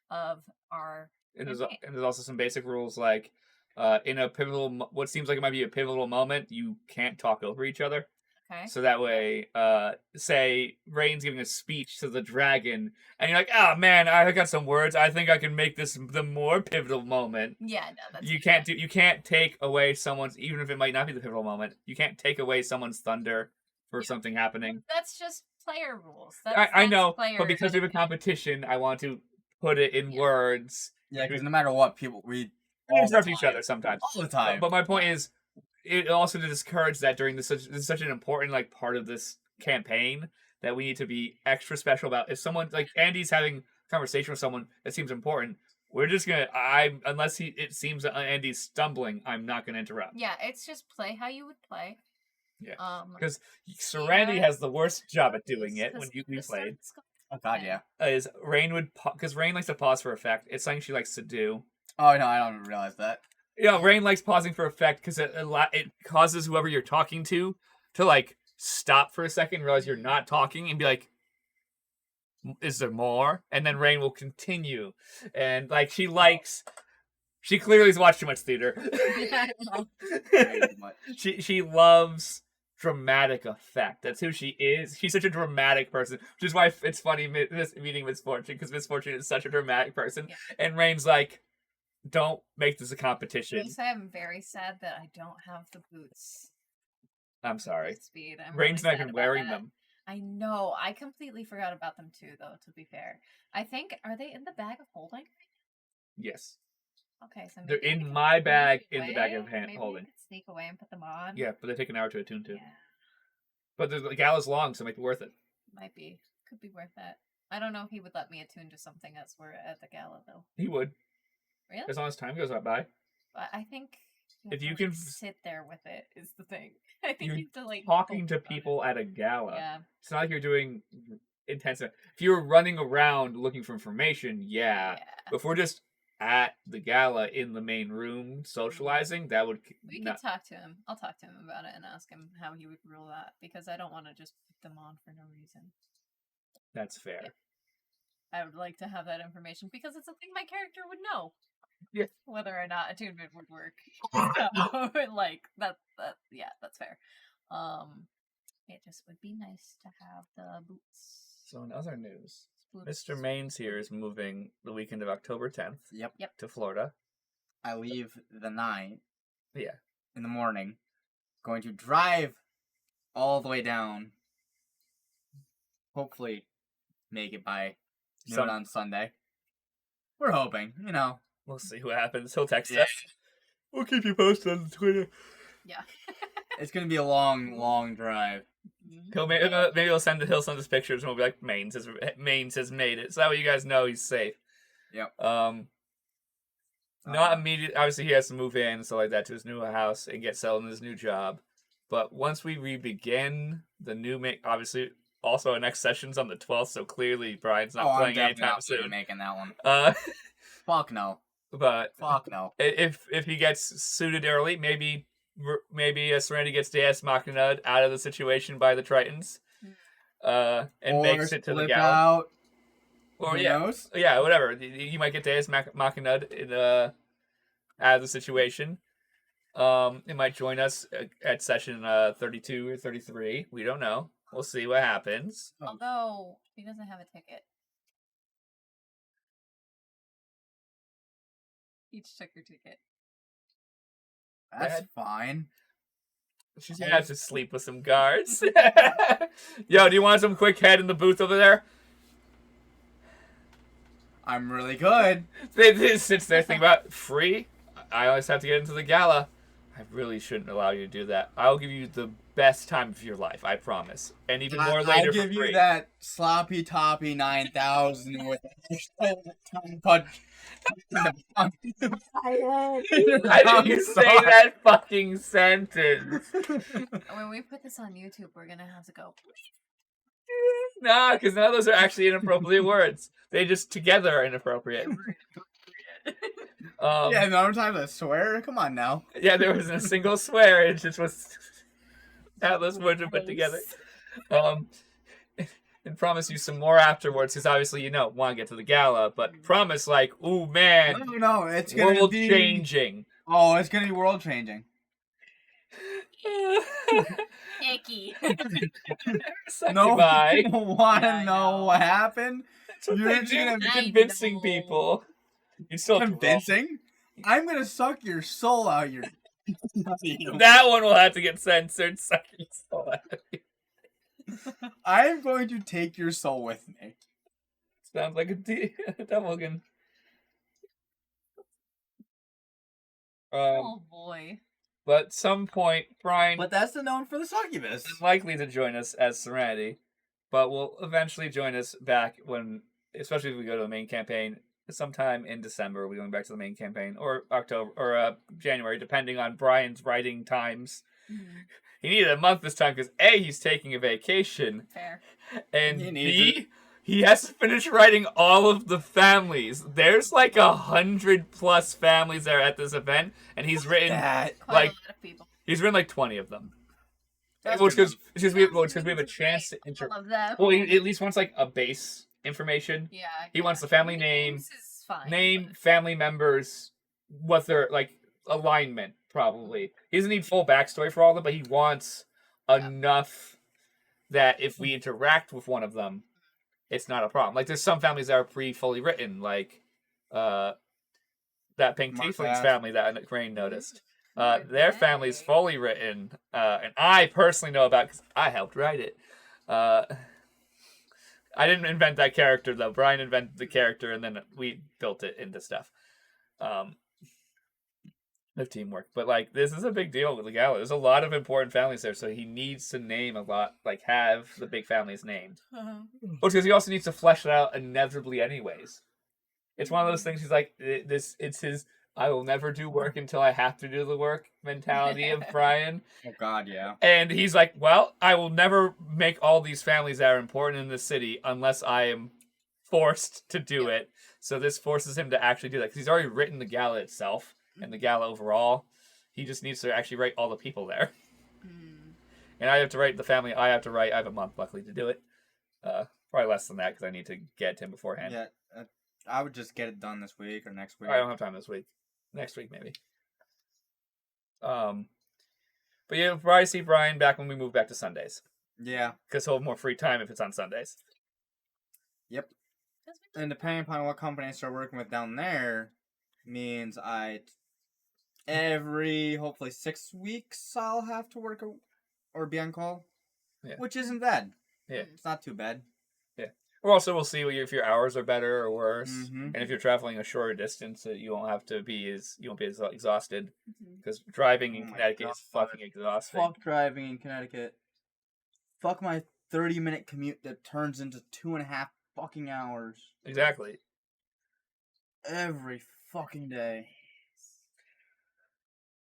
of our And there's, Okay. and there's also some basic rules like in a pivotal, what seems like it might be a pivotal moment, you can't talk over each other. okay. So that way, say Rain's giving a speech to the dragon, and you're like, "Oh man, I got some words. I think I can make this the more pivotal moment." Yeah, no, that's You can't take away someone's, even if it might not be the pivotal moment. You can't take away someone's thunder for Yeah. something happening. That's just player rules. I know, player but because we have a etiquette. competition, I want to put it in Yeah. words. Yeah, because no matter what, we We all the interrupt each time. other sometimes. all the time. But my point is, it also to discourage that during this is such an important like part of this campaign that we need to be extra special about. If someone like Andy's having a conversation with someone that seems important, we're just gonna unless it seems that Andy's stumbling, I'm not gonna interrupt. Yeah, it's just play how you would play. Yeah. Because Serenity has the worst job at doing it when we played. Oh god, yeah. Is Rain would because Rain likes to pause for effect. It's something she likes to do. Oh no, I don't realize that. Rain likes pausing for effect because it causes whoever you're talking to like stop for a second, realize you're not talking, and be like, "Is there more?" And then Rain will continue, and like she clearly has watched too much theater. Way too much. she loves dramatic effect. That's who she is. She's such a dramatic person, which is why it's funny meeting Miss Fortune, because Miss Fortune is such a dramatic person. Yeah. And Rain's like, don't make this a I competition. will say I'm very sad that I don't have the boots. I'm sorry. Speed. I'm Rain's really not sad even about wearing that. them. I know. I completely forgot about them too, though, to be fair. I think, are they in the bag of holding? Yes. Okay, so They're maybe I in could my bag, sneak in the bag of away. Maybe I holding. could sneak away and put them on. Yeah, but they take an hour to attune to. Yeah, But the gala's long, so it might be worth it. might be. Could be worth that. I don't know if he would let me attune to something as we're at the gala, though. He would. Really? As long as time goes by. But I think If you have can to, like, sit there with it is the thing. I think You're you have to like talking to focus on it. people at a gala. Yeah. It's not like you're doing intensive. If you're running around looking for information, yeah. But if we're just at the gala in the main room socializing, that would We could talk to him. I'll talk to him about it and ask him how he would rule that, because I don't want to just put them on for no reason. That's fair. I would like to have that information because it's something my character would know. Yeah. Whether or not attunement would work. So, like yeah, that's fair. It just would be nice to have the boots. So in other news, Boots. Mr. Maines here is moving the weekend of October 10th Yep. to Florida. I leave the 9th. Yeah. In the morning. Going to drive all the way down. Hopefully make it by noon on Sunday. We're hoping, you know. We'll see what happens. He'll text us. We'll keep you posted on Twitter. Yeah. It's gonna be a long, long drive. Maybe he'll send us pictures and we'll be like, Maines has made it. So that way you guys know he's safe. Yep. Not immediate. Obviously, he has to move in and stuff like that to his new house and get settled in his new job. But once we re-begin the new obviously also our next session's on the 12th, so clearly Brian's not playing anytime soon. Making that one. Fuck no. But fuck no. If he gets suited early, maybe Serenity gets Deus Machina out of the situation by the Tritons, and makes it to the gala. Out. Or Who knows? Yeah, whatever. You might get Deus Machina out of the situation. It might join us at session 32 or 33. We don't know. We'll see what happens. Although he doesn't have a ticket. Each took your ticket. That's fine. She's gonna have to sleep with some guards. Yo, do you want some quick head in the booth over there? I'm really good. They sits there thinking about free. I always have to get into the gala. I really shouldn't allow you to do that. I'll give you the best time of your life, I promise. And even more later. I'll give for free. you that sloppy toppy 9,000 with tongue punch. I didn't say that fucking sentence. When we put this on YouTube, we're gonna have to go. Nah, because none of those are actually inappropriate words. They just together are inappropriate. Yeah, no time to swear. Come on now. Yeah, there wasn't a single swear. It just was how those words were put together. And promise you some more afterwards, because obviously want to get to the gala. But promise, like, ooh man, no, it's gonna world be changing. Oh, it's gonna be world changing. Icky. No, Bye. you want to know what happened? You're convincing people. You still convincing? I'm gonna suck your soul out your. That one will have to get censored. Suck your soul out. I am going to take your soul with me. Sounds like a doppelganger. Oh boy. But at some point, Brian. But that's the known for the succubus. Is likely to join us as Serenity, but will eventually join us back especially if we go to the main campaign. Sometime in December, we're going back to the main campaign, or October, or January, depending on Brian's writing times. Mm-hmm. He needed a month this time because A, he's taking a vacation. Fair. And B, he has to finish writing all of the families. There's like 100+ families that are at this event, and he's written quite a lot of people. He's written like 20 of them. Because we have a chance to Well, he at least wants like a base information. Yeah. He wants the family name, fine, family members, what their like alignment probably. He doesn't need full backstory for all of them, but he wants enough that if we interact with one of them, it's not a problem. Like, there's some families that are fully written, like that Pink Tieflings family that Rain noticed. Their family's fully written, and I personally know about because I helped write it. I didn't invent that character, though. Brian invented the character, and then we built it into stuff. Of teamwork. But, like, this is a big deal with the gala. There's a lot of important families there, so he needs to name a lot, like, have the big families named. Because he also needs to flesh it out inevitably anyways. It's one of those things he's like, it's his I will never do work until I have to do the work mentality of Brian. Oh, God, yeah. And he's like, well, I will never make all these families that are important in the city unless I am forced to do it. So this forces him to actually do that. Because he's already written the gala itself and the gala overall. He just needs to actually write all the people there. And I have to write the family I have to write. I have a month, luckily, to do it. Probably less than that because I need to get to him beforehand. Yeah, I would just get it done this week or next week. I don't have time this week. Next week, maybe. But yeah, we'll probably see Brian back when we move back to Sundays. Yeah. Because he'll have more free time if it's on Sundays. Yep. And depending upon what company I start working with down there, means every, hopefully 6 weeks, I'll have to work or be on call. Yeah. Which isn't bad. Yeah. It's not too bad. Yeah. Or also, we'll see if your hours are better or worse. Mm-hmm. And if you're traveling a shorter distance, you won't be as exhausted. Because driving in Connecticut is fucking exhausting. Fuck driving in Connecticut. Fuck my 30-minute commute that turns into 2.5 fucking hours. Exactly. Every fucking day.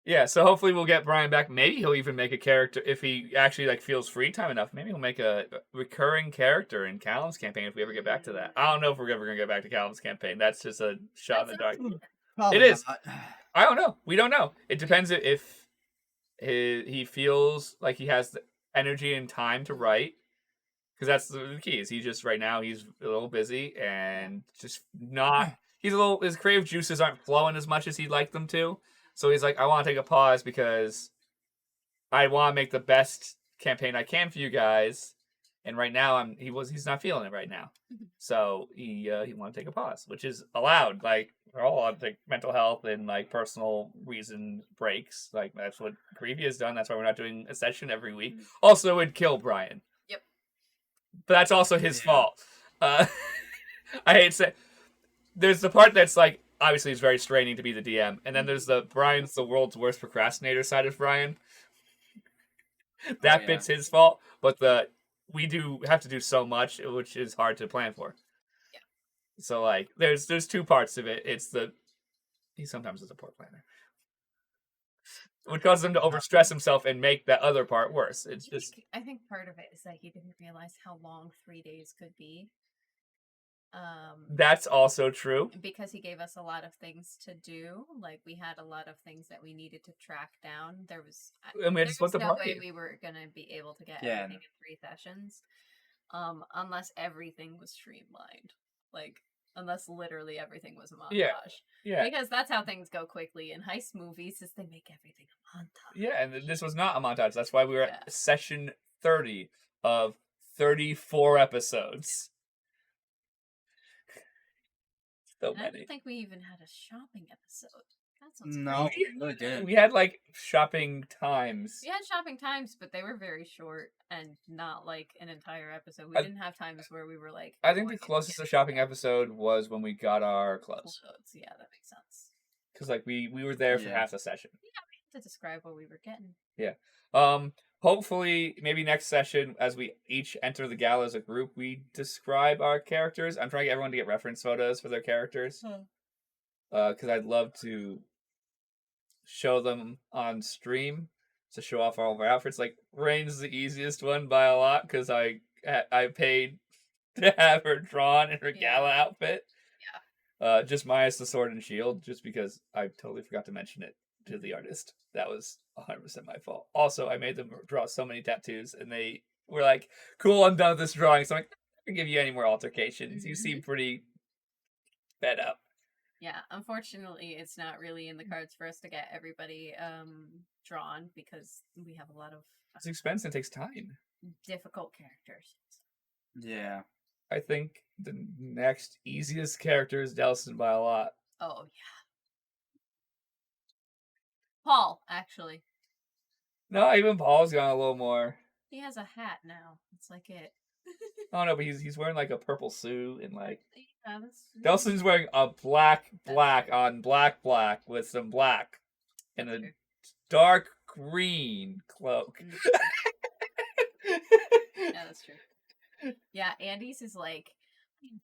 Yeah, so hopefully we'll get Brian back. Maybe he'll even make a character if he actually feels free time enough. Maybe he'll make a recurring character in Callum's campaign if we ever get back to that. I don't know if we're ever gonna get back to Callum's campaign. That's just a shot in the dark. Probably it is. Not. I don't know. We don't know. It depends if he feels like he has the energy and time to write. Because that's the key. Is he just right now he's a little busy and just not. His creative juices aren't flowing as much as he'd like them to. So he's like, I want to take a pause because I want to make the best campaign I can for you guys. And right now he's not feeling it right now. So he want to take a pause, which is allowed. Like, we're all allowed to take mental health and personal reason breaks. Like, that's what Creepy has done. That's why we're not doing a session every week. Also, it would kill Brian. Yep. But that's also his fault. I hate to say, there's the part that's like, obviously it's very straining to be the DM, and then there's Brian's the world's worst procrastinator side of Brian. That bit's his fault, but we do have to do so much, which is hard to plan for. Yeah. So there's 2 parts of it. It's he sometimes is a poor planner, which causes him to overstress himself and make that other part worse. It's I think part of it is that he didn't realize how long 3 days could be. That's also true. Because he gave us a lot of things to do. Like, we had a lot of things that we needed to track down. There was no way we were going to be able to get everything in 3 sessions. Unless everything was streamlined. Like, unless literally everything was a montage. Yeah. Because that's how things go quickly in heist movies, is they make everything a montage. Yeah, and this was not a montage. That's why we were at session 30 of 34 episodes. So many. I don't think we even had a shopping episode. That's what's no, crazy. we really didn't. We had shopping times. We had shopping times, but they were very short and not an entire episode. We didn't have times where we were I think the closest to shopping episode was when we got our clothes. Yeah, that makes sense. Because we were there for half the session. Yeah, we had to describe what we were getting. Yeah. Hopefully, maybe next session, as we each enter the gala as a group, we describe our characters. I'm trying to get everyone to get reference photos for their characters. Because I'd love to show them on stream to show off all of our outfits. Rain's the easiest one by a lot, because I paid to have her drawn in her gala outfit. Yeah. Just minus the sword and shield, just because I totally forgot to mention it to the artist. That was 100% my fault. Also, I made them draw so many tattoos, and they were like, cool, I'm done with this drawing. So I'm like, I don't give you any more altercations. You seem pretty fed up. Yeah, unfortunately, it's not really in the cards for us to get everybody drawn because we have a lot of It's expensive. It takes time. difficult characters. Yeah. I think the next easiest character is Delson by a lot. Oh yeah, Paul actually. No, even Paul's gone a little more. He has a hat now. It's like it. Oh no, but he's wearing like a purple suit and like Yeah, that's... Delson's wearing a black on black with some black and a dark green cloak. Yeah, that's true. Yeah, Andy's is like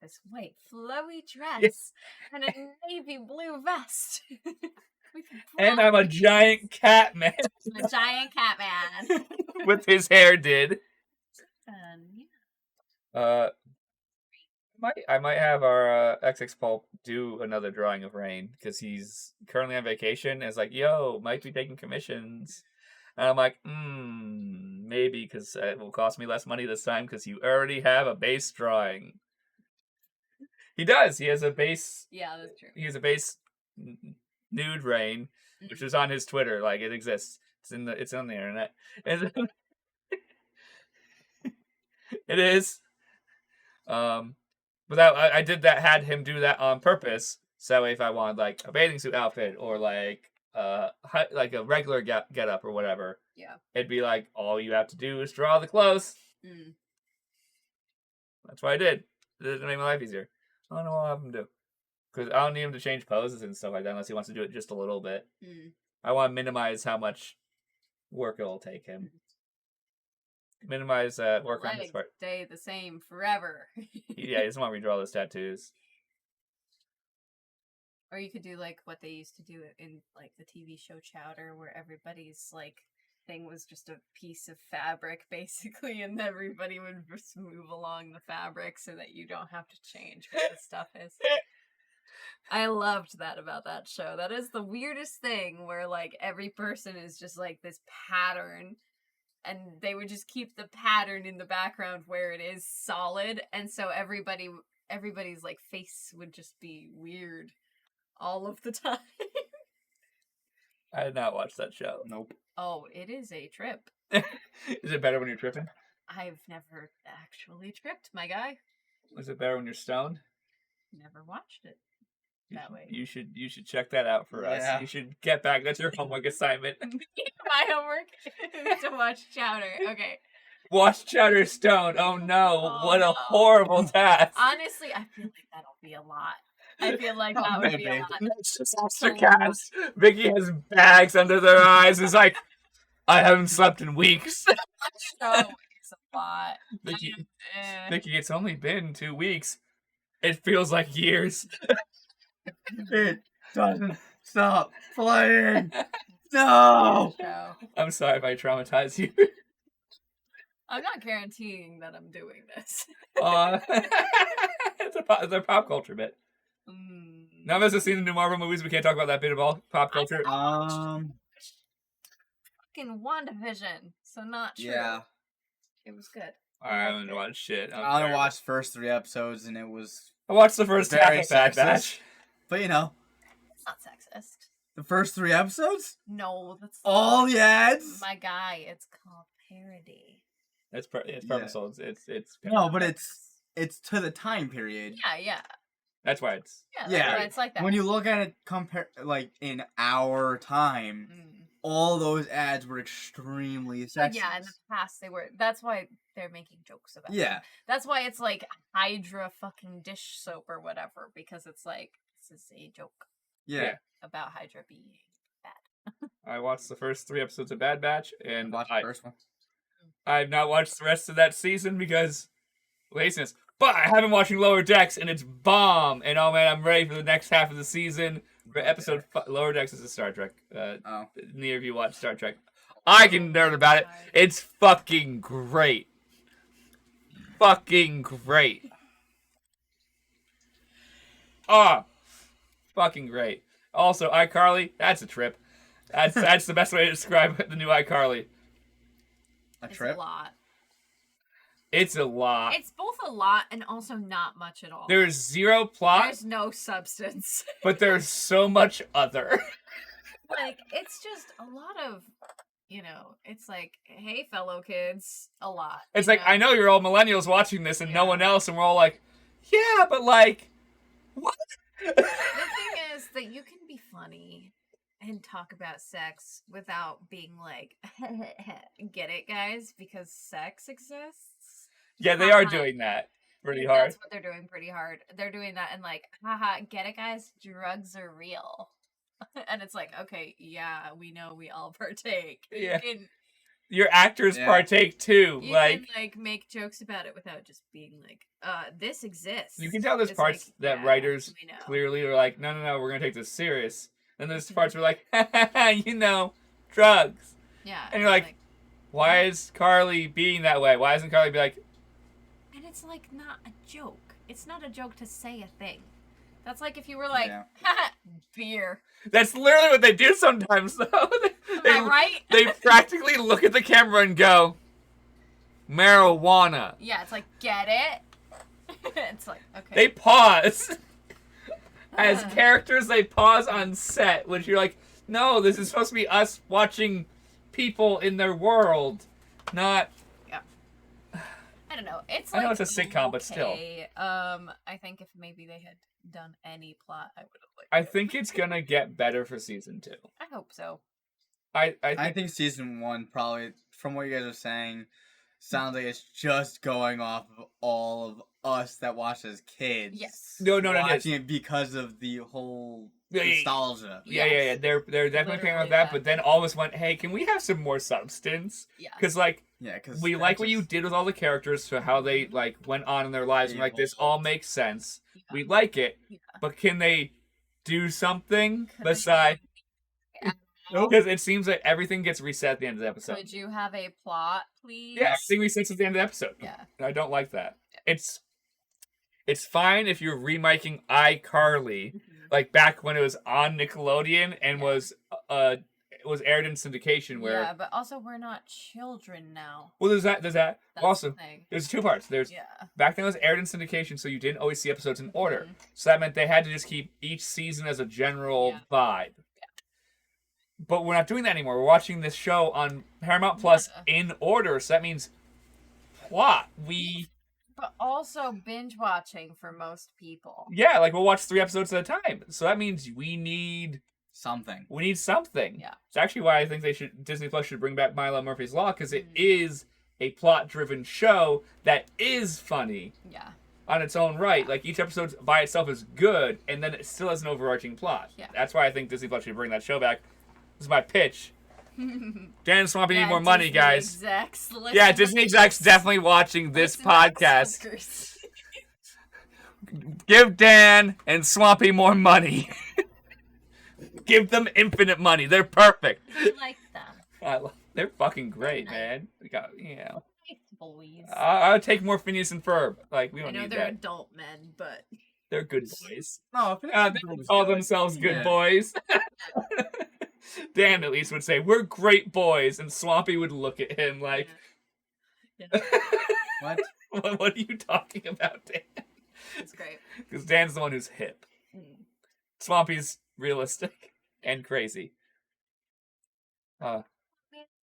this white flowy dress and a navy blue vest. And I'm a giant cat man. A giant cat man. With his hair did. Yeah. I might have our XX Paul do another drawing of Rain because he's currently on vacation and it's like, yo, might be taking commissions. And I'm like, maybe because it will cost me less money this time because you already have a base drawing. He does. He has a base. Yeah, that's true. He has a base nude Rain, which is on his Twitter. Like it exists. It's on the internet. It is. But I did that. Had him do that on purpose. So if I wanted like a bathing suit outfit or like a regular get up or whatever, yeah, it'd be like all you have to do is draw the clothes. That's what I did. It made my life easier. I don't know what I'll have him do because I don't need him to change poses and stuff like that unless he wants to do it just a little bit. I want to minimize how much work it'll take him. Minimize work on his part. Stay the same forever. Yeah, he doesn't want to redraw those tattoos. Or you could do like what they used to do in like the TV show Chowder, where everybody's like thing was just a piece of fabric basically, and everybody would just move along the fabric so that you don't have to change what the stuff is. I loved that about that show. That is the weirdest thing where like every person is just like this pattern. And they would just keep the pattern in the background where it is solid, and so everybody's like face would just be weird all of the time. I did not watch that show. Nope. Oh, it is a trip. Is it better when you're tripping? I've never actually tripped, my guy. Is it better when you're stoned? Never watched it that way. You should check that out for us. Yeah. You should get back. That's your homework assignment. My homework is to watch Chowder. Okay. Watch Chowder Stone. Oh no! Oh, what a no. horrible task. Honestly, I feel like that'll be a lot. I feel like that would be a lot. DisasterCast. Vicky has bags under their eyes. It's like, I haven't slept in weeks. So it's a lot. Vicky, it's only been 2 weeks. It feels like years. It doesn't stop playing. No. So, I'm sorry if I traumatized you. I'm not guaranteeing that I'm doing this. It's a pop culture bit. None of us have seen the new Marvel movies. We can't talk about that bit of all pop culture. Fucking WandaVision, so not true. Yeah. It was good. I haven't watched shit. I only watched the first 3 episodes, and it was I watched the first half very of Bad sexist. Batch. But you know, It's not sexist. the first 3 episodes, No, that's all the ads. my guy. It's called parody. It's purposeful. It's No, but it's to the time period. Yeah. that's why it's Yeah. It's like that. When you look at it like in our time, all those ads were extremely sexist. Yeah, in the past they were. That's why they're making jokes about it. Yeah. That's why it's like Hydra fucking dish soap or whatever, because it's like, this is a joke Yeah. about Hydra being bad. I watched the first 3 episodes of Bad Batch, and Watch the first one. I've not watched the rest of that season because laziness. But I have been watching Lower Decks, and it's bomb. And oh man, I'm ready for the next half of the season. Lower Decks is a Star Trek. Neither of you watch Star Trek. I can nerd about it. It's fucking great. Fucking great. Fucking great. Also, iCarly, that's a trip. That's the best way to describe the new iCarly. A It's trip. a lot. It's a lot. It's both a lot and also not much at all. There's zero plot. There's no substance. But there's so much other. Like, it's just a lot of, it's like, hey, fellow kids, a lot. It's like, I know you're all millennials watching this and no one else, and we're all like, yeah, but like, what? The thing is that you can be funny and talk about sex without being like, get it, guys? Because sex exists. Yeah, they are doing that pretty hard. That's what they're doing pretty hard. They're doing that and like, haha, get it, guys? Drugs are real. And it's like, okay, yeah, we know we all partake. Yeah. Your actors partake too. You can make jokes about it without just being like, this exists. You can tell there's parts that writers clearly are like, no, we're gonna take this serious. And there's parts where like, drugs. Yeah. And you're like, why is Carly being that way? Why doesn't Carly be like? And it's like not a joke. It's not a joke to say a thing. That's like if you were like, beer. That's literally what they do sometimes, though. Am I right? They practically look at the camera and go, marijuana. Yeah, it's like, get it? It's like, okay. They pause. As characters, they pause on set, which you're like, no, this is supposed to be us watching people in their world, not... Yeah. I don't know. It's I know it's a sitcom, but still. I think if maybe they had done any plot, I would have liked it. I think it's gonna get better for season 2. I hope so. I think season 1 probably, from what you guys are saying, sounds like it's just going off of all of us that watched as kids. Yes. No. Watching it because of the whole nostalgia. Yeah. They're definitely playing with that, but then all of us went, hey, can we have some more substance? Yeah. Because we like what you did with all the characters, so how they went on in their lives, and this all makes sense. Yeah. We like it, but can they do something besides? Because it seems like everything gets reset at the end of the episode. Could you have a plot, please? Yeah, everything resets at the end of the episode. Yeah. And I don't like that. Yeah. It's fine if you're remaking iCarly, like back when it was on Nickelodeon and was aired in syndication. Where but also we're not children now. Well, there's that. That's also, there's 2 parts. Back then it was aired in syndication, so you didn't always see episodes in order. So that meant they had to just keep each season as a general vibe. But we're not doing that anymore. We're watching this show on Paramount Plus in order, so that means plot. But also binge watching for most people. Yeah, we'll watch 3 episodes at a time. So that means we need something. Yeah. It's actually why I think Disney Plus should bring back Milo Murphy's Law, because it is a plot-driven show that is funny. Yeah. On its own right. Like, each episode by itself is good, and then it still has an overarching plot. Yeah. That's why I think Disney Plus should bring that show back. This is my pitch. Dan and Swampy need more money, guys. Disney execs definitely watching this podcast. Give Dan and Swampy more money. Give them infinite money. They're perfect. We like them. They're fucking great, man. We got, Nice boys. I would take more Phineas and Ferb. We don't need that. I know they're adult men, but they're good boys. No, they call themselves good boys. Dan at least would say, we're great boys, and Swampy would look at him like, What? What are you talking about, Dan? It's great. Because Dan's the one who's hip. Swampy's realistic and crazy.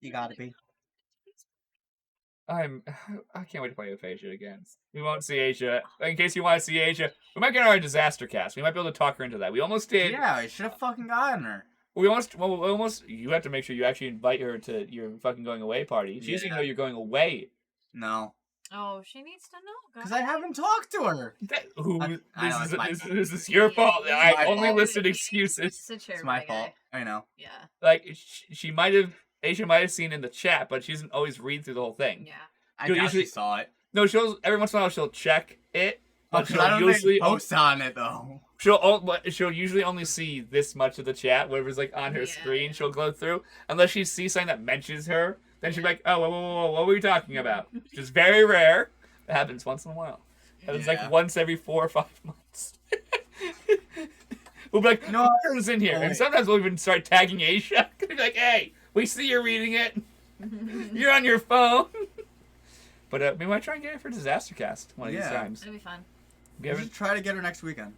You gotta be. I can't wait to play with Asia again. We won't see Asia. In case you want to see Asia, we might get our DisasterCast. We might be able to talk her into that. We almost did. Yeah, we should have fucking gotten her. We almost. You have to make sure you actually invite her to your fucking going away party. She doesn't know you're going away. No. Oh, she needs to know, guys. Because I haven't talked to her. This is your fault. I only listed excuses. It's my fault. I know. Yeah. She might have. Asia might have seen in the chat, but she doesn't always read through the whole thing. Yeah. I usually saw it. No, every once in a while she'll check it. But she'll usually post on it though. She'll usually only see this much of the chat, whatever's on her screen. She'll go through unless she sees something that mentions her. Then she'll be like, "Oh, whoa, what were we talking about?" Which is very rare. It happens once in a while. It happens once every 4 or 5 months. We'll be like, "No, who's in here?" And sometimes we'll even start tagging Asia. We'll be like, "Hey, we see you're reading it. You're on your phone." But we might try and get it for DisasterCast one of these times. That'd be fun. We should try to get her next weekend.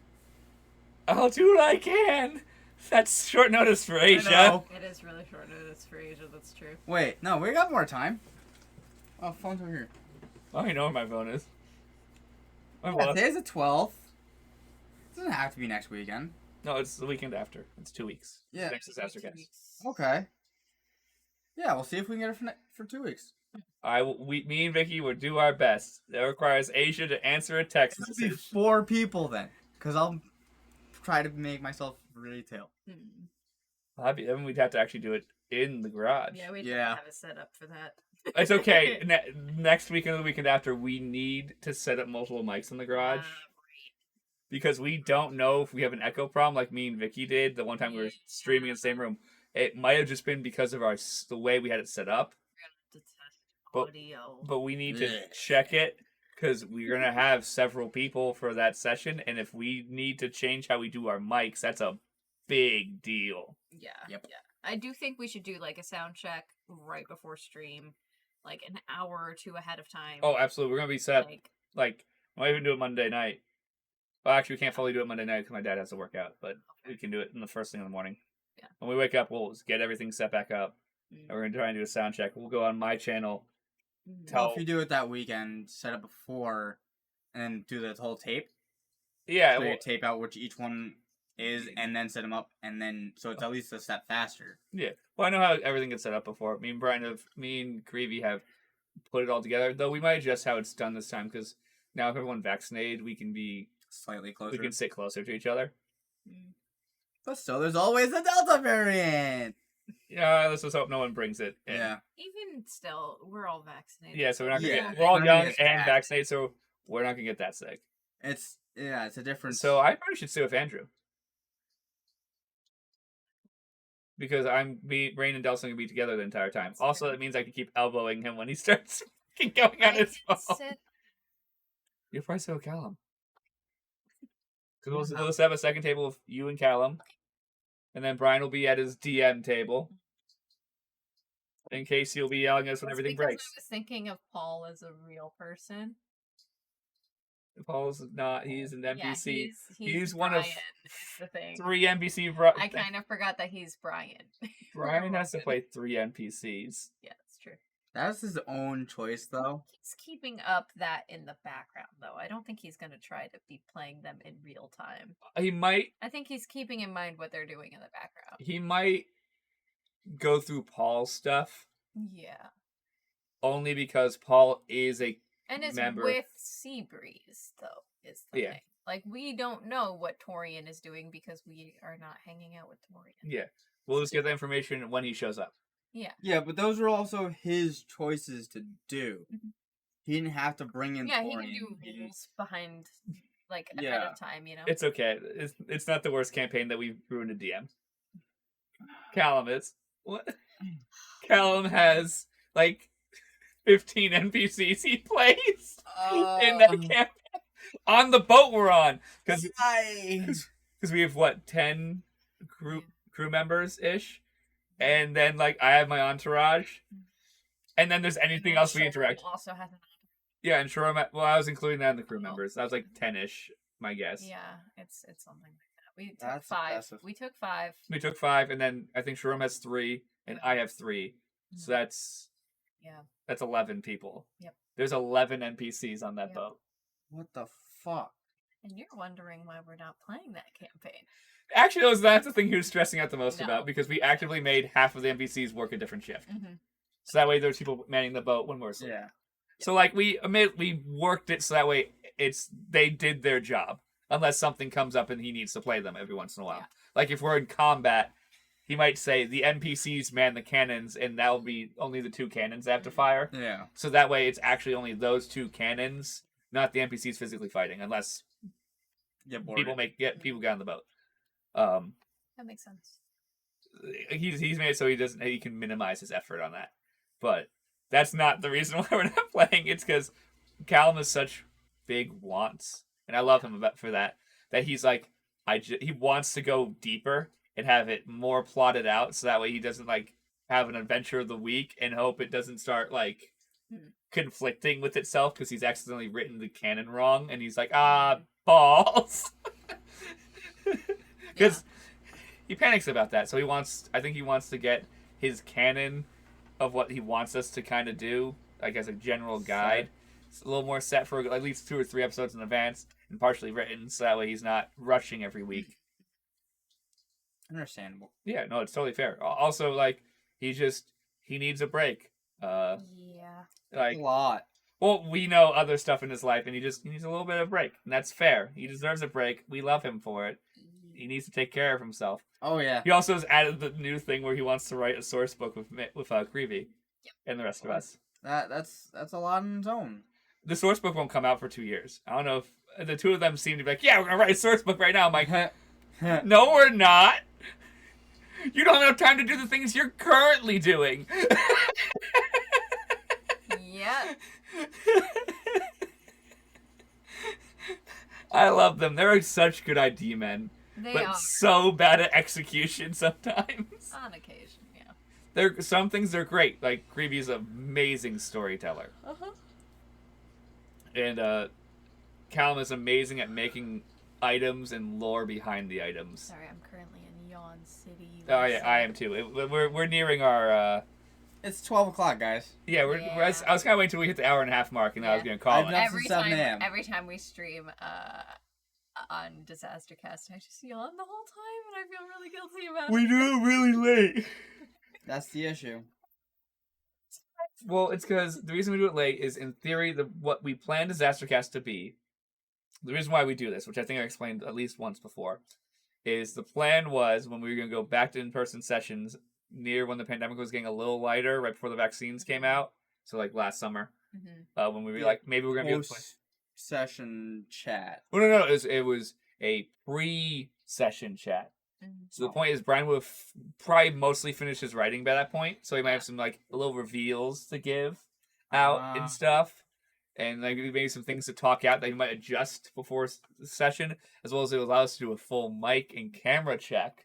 I'll do what I can. That's short notice for Asia. It is really short notice for Asia, that's true. Wait, no, we got more time. Oh, phone's over here. I don't even know where my phone is. Today's the 12th. It doesn't have to be next weekend. No, it's the weekend after. It's 2 weeks. Yeah. Next DisasterCast. Okay. Yeah, we'll see if we can get it for 2 weeks. Me and Vicky will do our best. That requires Asia to answer a text It'll be message. 4 people then, because I'll try to make myself retail. Then we'd have to actually do it in the garage. Yeah, we don't have it set up for that. It's okay. Next weekend or the weekend after, we need to set up multiple mics in the garage. Because we don't know if we have an echo problem like me and Vicky did the one time we were streaming in the same room. It might have just been because of the way we had it set up. But we need to check it because we're going to have several people for that session. And if we need to change how we do our mics, that's a big deal. Yeah. Yep. Yeah. I do think we should do like a sound check right before stream, like an hour or two ahead of time. Oh, absolutely. We're going to be set like we might even do it Monday night. Well, actually, we can't fully do it Monday night because my dad has to work out, but we can do it in the first thing in the morning. Yeah. When we wake up, we'll get everything set back up. And we're going to try and do a sound check. We'll go on my channel. Well, if you do it that weekend, set up before, and do the whole tape. Yeah. So you tape out which each one is, and then set them up, and then, so it's at least a step faster. Yeah. Well, I know how everything gets set up before. Me and Creevy have put it all together, though we might adjust how it's done this time, because now if everyone's vaccinated, we can be slightly closer. We can sit closer to each other. But still, there's always the Delta variant! Yeah, let's just hope no one brings it in. Yeah. Even still, we're all vaccinated. Yeah, so we're not gonna we're all young and vaccinated, so we're not gonna get that sick. It's a difference. So I probably should sit with Andrew. Because Rain and Delson can be together the entire time. Also, that means I can keep elbowing him when he starts going on his phone. You'll probably sit with Callum. Because we'll have a second table with you and Callum. And then Brian will be at his DM table. In case he'll be yelling at us when everything breaks. I was thinking of Paul as a real person. Paul's not. He's an NPC. Yeah, he's one Brian, of the thing. 3 NPC. I kind of forgot that he's Brian. Brian has to play 3 NPCs. Yeah, that's true. That's his own choice, though. He's keeping up that in the background, though. I don't think he's going to try to be playing them in real time. He might. I think he's keeping in mind what they're doing in the background. He might go through Paul's stuff. Yeah. Only because Paul is a and it's member. With Seabreeze, though, is the thing. Like, we don't know what Torian is doing because we are not hanging out with Torian. Yeah. We'll just get the information when he shows up. Yeah. Yeah, but those are also his choices to do. Mm-hmm. He didn't have to bring in Torian. He can do rules behind, like, ahead of time, you know? It's okay. It's not the worst campaign that we've ruined a DM. Callum is. What? Callum has, like, 15 NPCs he plays in that campaign. On the boat we're on. Because we have, 10 crew members-ish? And then, like, I have my entourage. And then there's anything else we interact. Also has an yeah, and Shore, I was including that in the crew members. That was like 10-ish, my guess. Yeah, it's something like that. We took 5. Impressive. We took 5. We took 5, and then I think Shore has 3, and I have 3. Mm-hmm. So that's 11 people. Yep. There's 11 NPCs on that boat. What the fuck? And you're wondering why we're not playing that campaign. Actually, that's the thing he was stressing out the most about, because we actively made half of the NPCs work a different shift. Mm-hmm. So that way there's people manning the boat when we're asleep. Yeah. So, like, we worked it so that way they did their job. Unless something comes up and he needs to play them every once in a while. Yeah. Like, if we're in combat, he might say, the NPCs man the cannons, and that'll be only the 2 cannons they have to fire. Yeah. So that way it's actually only those 2 cannons, not the NPCs physically fighting, unless people get on the boat. That makes sense. He's made it so he can minimize his effort on that. But that's not the reason why we're not playing. It's because Callum has such big wants, and I love him for that. That he's like, he wants to go deeper and have it more plotted out, so that way he doesn't like have an adventure of the week and hope it doesn't start like conflicting with itself because he's accidentally written the canon wrong, and he's like, balls. Because he panics about that, so I think he wants to get his canon of what he wants us to kind of do, like as a general guide. It's a little more set for at least 2 or 3 episodes in advance, and partially written, so that way he's not rushing every week. Understandable. Yeah, no, it's totally fair. Also, like, he needs a break. Yeah. Like, A lot. well, we know other stuff in his life, and he needs a little bit of a break, and that's fair. He deserves a break. We love him for it. He needs to take care of himself. Oh yeah. He also has added the new thing where he wants to write a source book with Creevy and the rest of us. That's a lot on its own. The source book won't come out for 2 years. I don't know if the two of them seem to be like, yeah, we're gonna write a source book right now. I'm like, no, we're not. You don't have enough time to do the things you're currently doing. Yeah. I love them. They're such good ID men. They But are. so bad at execution sometimes. On occasion, yeah. Some things are great. Like, Creevy's an amazing storyteller. Uh-huh. And Callum is amazing at making items and lore behind the items. Sorry, I'm currently in Yawn City. Oh yeah, I am too. We're nearing our. It's 12 o'clock, guys. Yeah, I was kind of waiting until we hit the hour-and-a-half mark, and I was gonna call it. I've done- Every time we stream on DisasterCast, I just yawn the whole time, and I feel really guilty about it. We do it really late. That's the issue. Well, it's because the reason we do it late is, in theory, what we plan DisasterCast to be. The reason why we do this, which I think I explained at least once before, is the plan was when we were going to go back to in-person sessions near when the pandemic was getting a little lighter, right before the vaccines came out. So, like, last summer. Mm-hmm. When we were like, maybe we're going to be able to play. Session chat. Well, no. It was a pre-session chat. Mm-hmm. So the point is, Brian would have probably mostly finished his writing by that point, so he might have some like little reveals to give out and stuff, and like maybe some things to talk out that he might adjust before the session, as well as it would allow us to do a full mic and camera check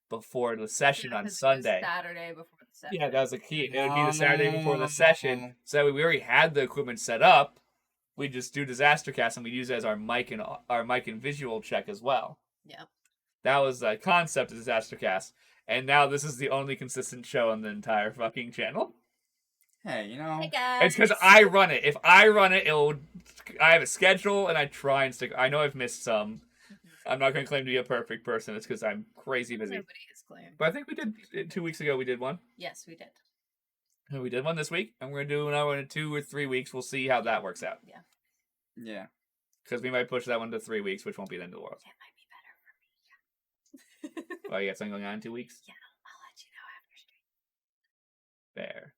before the session on Sunday. Saturday before the session. Yeah, that was the key. It would be the Saturday before the session, so that way we already had the equipment set up. We just do DisasterCast and we use it as our mic and visual check as well. Yep. That was the concept of DisasterCast. And now this is the only consistent show on the entire fucking channel. Hey, you know. Hey guys. It's because I run it. If I run it, I have a schedule and I try and stick. I know I've missed some. I'm not going to claim to be a perfect person. It's because I'm crazy busy. Nobody has claimed. But I think we did, 2 weeks ago, we did one. Yes, we did. And we did one this week. And we're going to do another one in 2 or 3 weeks. We'll see how that works out. Yeah. Because we might push that one to 3 weeks, which won't be the end of the world. It might be better for me. Yeah. Oh, you got something going on in 2 weeks? Yeah, I'll let you know after stream. Fair.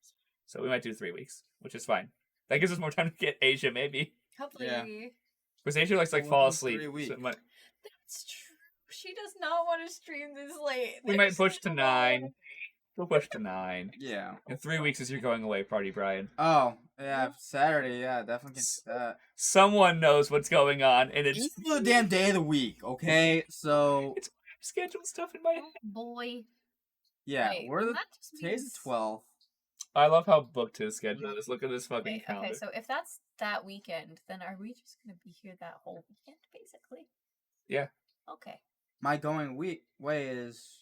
So we might do 3 weeks, which is fine. That gives us more time to get Asia, maybe. Hopefully. Yeah. Because Asia likes We'll fall do asleep. 3 weeks. So That's true. She does not want to stream this late. we might push to 9. We'll push to 9. Yeah. In 3 weeks is your going away party, Brian. Oh, yeah, Saturday, yeah, definitely can do that. Someone knows what's going on, and it's It's the damn day of the week, okay? So, it's scheduled stuff in my head. Boy. yeah, Wait, we're the, that just today's means- the 12th. I love how booked his schedule is. Look at this fucking Wait, calendar. okay, so if that's that weekend, then are we just gonna be here that whole weekend, basically? Yeah. Okay. My going way is...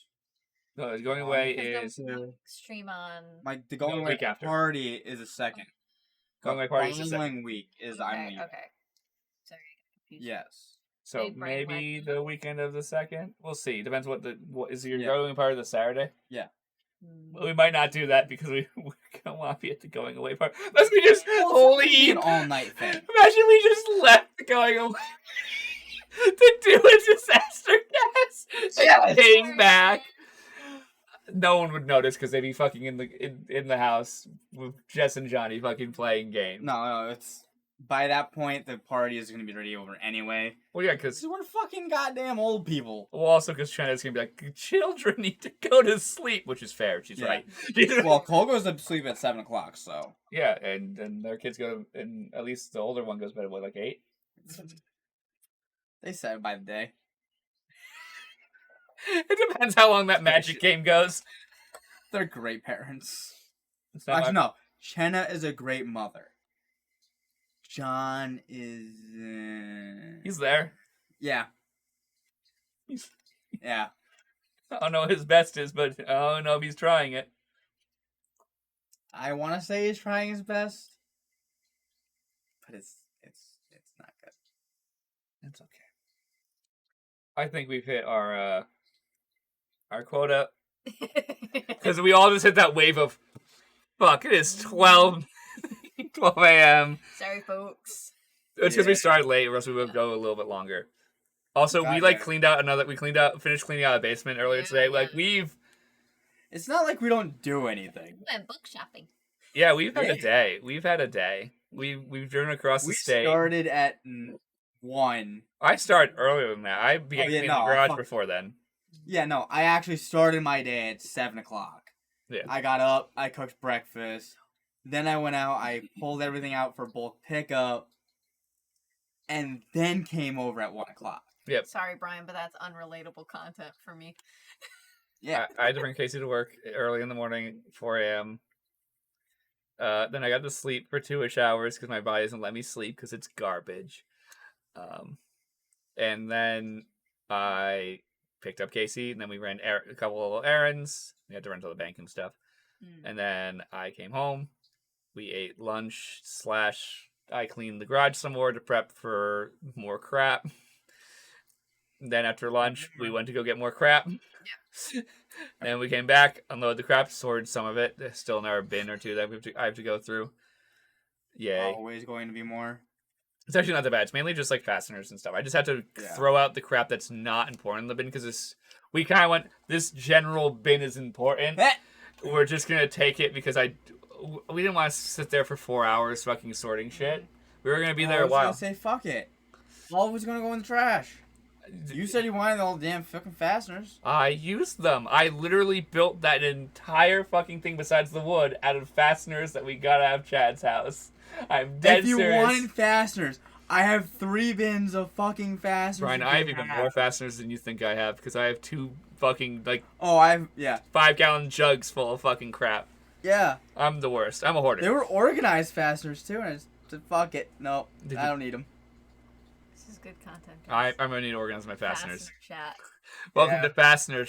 No, the going away Because is... the stream on. The going away week after. party is the second. Going away party is the following second. week is Okay, I'm leaving. okay. Sorry, I got confused. Yes. So Hey, Brian, maybe when- the weekend of the 2nd? We'll see. Depends what is your Yeah. going away party the Saturday? Mm. We might not do that because we don't want to be at the going away part. Unless we just Well, it's leave. an all-night thing. Imagine we just left the going away to do a disaster cast and came back. No one would notice because they'd be fucking in the house with Jess and Johnny fucking playing games. No, it's... By that point, the party is going to be already over anyway. Well, yeah, because... We're fucking goddamn old people. Well, also because China's going to be like, children need to go to sleep, which is fair. She's Yeah. right. Well, Cole goes to sleep at 7 o'clock, so... Yeah, and their kids go to... And at least the older one goes to bed at, what, like 8? They said by the day. It depends how long that magic game goes. They're great parents. It's not Actually, my- no. Chenna is a great mother. John is... He's there. Yeah. He's... Yeah. I don't know what his best is, but I don't know if he's trying it. I want to say he's trying his best, but it's not good. It's okay. I think we've hit our quota. Because we all just hit that wave of, fuck, it is 12 a.m. Sorry, folks. It's because we started late, or else we would go a little bit longer. Also, we finished cleaning out the basement earlier today. Like, it's not like we don't do anything. We went book shopping. Yeah, we've had a day. We've driven across the state. We started at 1. I started earlier than that. I began cleaning the garage before then. Yeah, no, I actually started my day at 7 o'clock. Yeah. I got up, I cooked breakfast, then I went out, I pulled everything out for bulk pickup, and then came over at 1 o'clock. Yep. Sorry, Brian, but that's unrelatable content for me. Yeah. I had to bring Casey to work early in the morning, 4 a.m. Then I got to sleep for 2-ish hours because my body doesn't let me sleep because it's garbage. And then I picked up Casey, and then we ran a couple of little errands. We had to run to the bank and stuff. And then I came home. We ate lunch / I cleaned the garage some more to prep for more crap. Then after lunch, we went to go get more crap. Yeah. Then we came back, unloaded the crap, sorted some of it. There's still another bin or two that I have to go through. Yay. Always going to be more. It's actually not that bad. It's mainly just like fasteners and stuff. I just have to throw out the crap that's not important in the bin because we kind of went, this general bin is important. We're just going to take it because we didn't want to sit there for 4 hours fucking sorting shit. We were going to be there a while. I was going to say, fuck it. All was going to go in the trash. You said you wanted all the damn fucking fasteners. I used them. I literally built that entire fucking thing besides the wood out of fasteners that we got out of Chad's house. I'm dead serious. If you wanted fasteners, I have 3 bins of fucking fasteners. Brian, I have even more fasteners than you think I have because I have 2 fucking, 5-gallon jugs full of fucking crap. Yeah. I'm the worst. I'm a hoarder. They were organized fasteners too, and I just said, fuck it. No, I don't need them. This is good content, guys. I'm going to need to organize my fasteners. Fastener chat. Welcome to Fastener.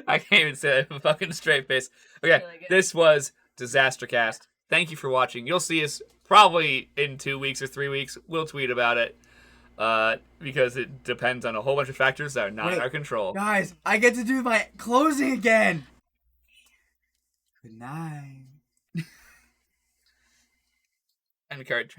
I can't even say that fucking straight face. Okay, really this was DisasterCast. Thank you for watching. You'll see us probably in 2 weeks or 3 weeks. We'll tweet about it because it depends on a whole bunch of factors that are not in our control. Guys, I get to do my closing again. Good night. And the card.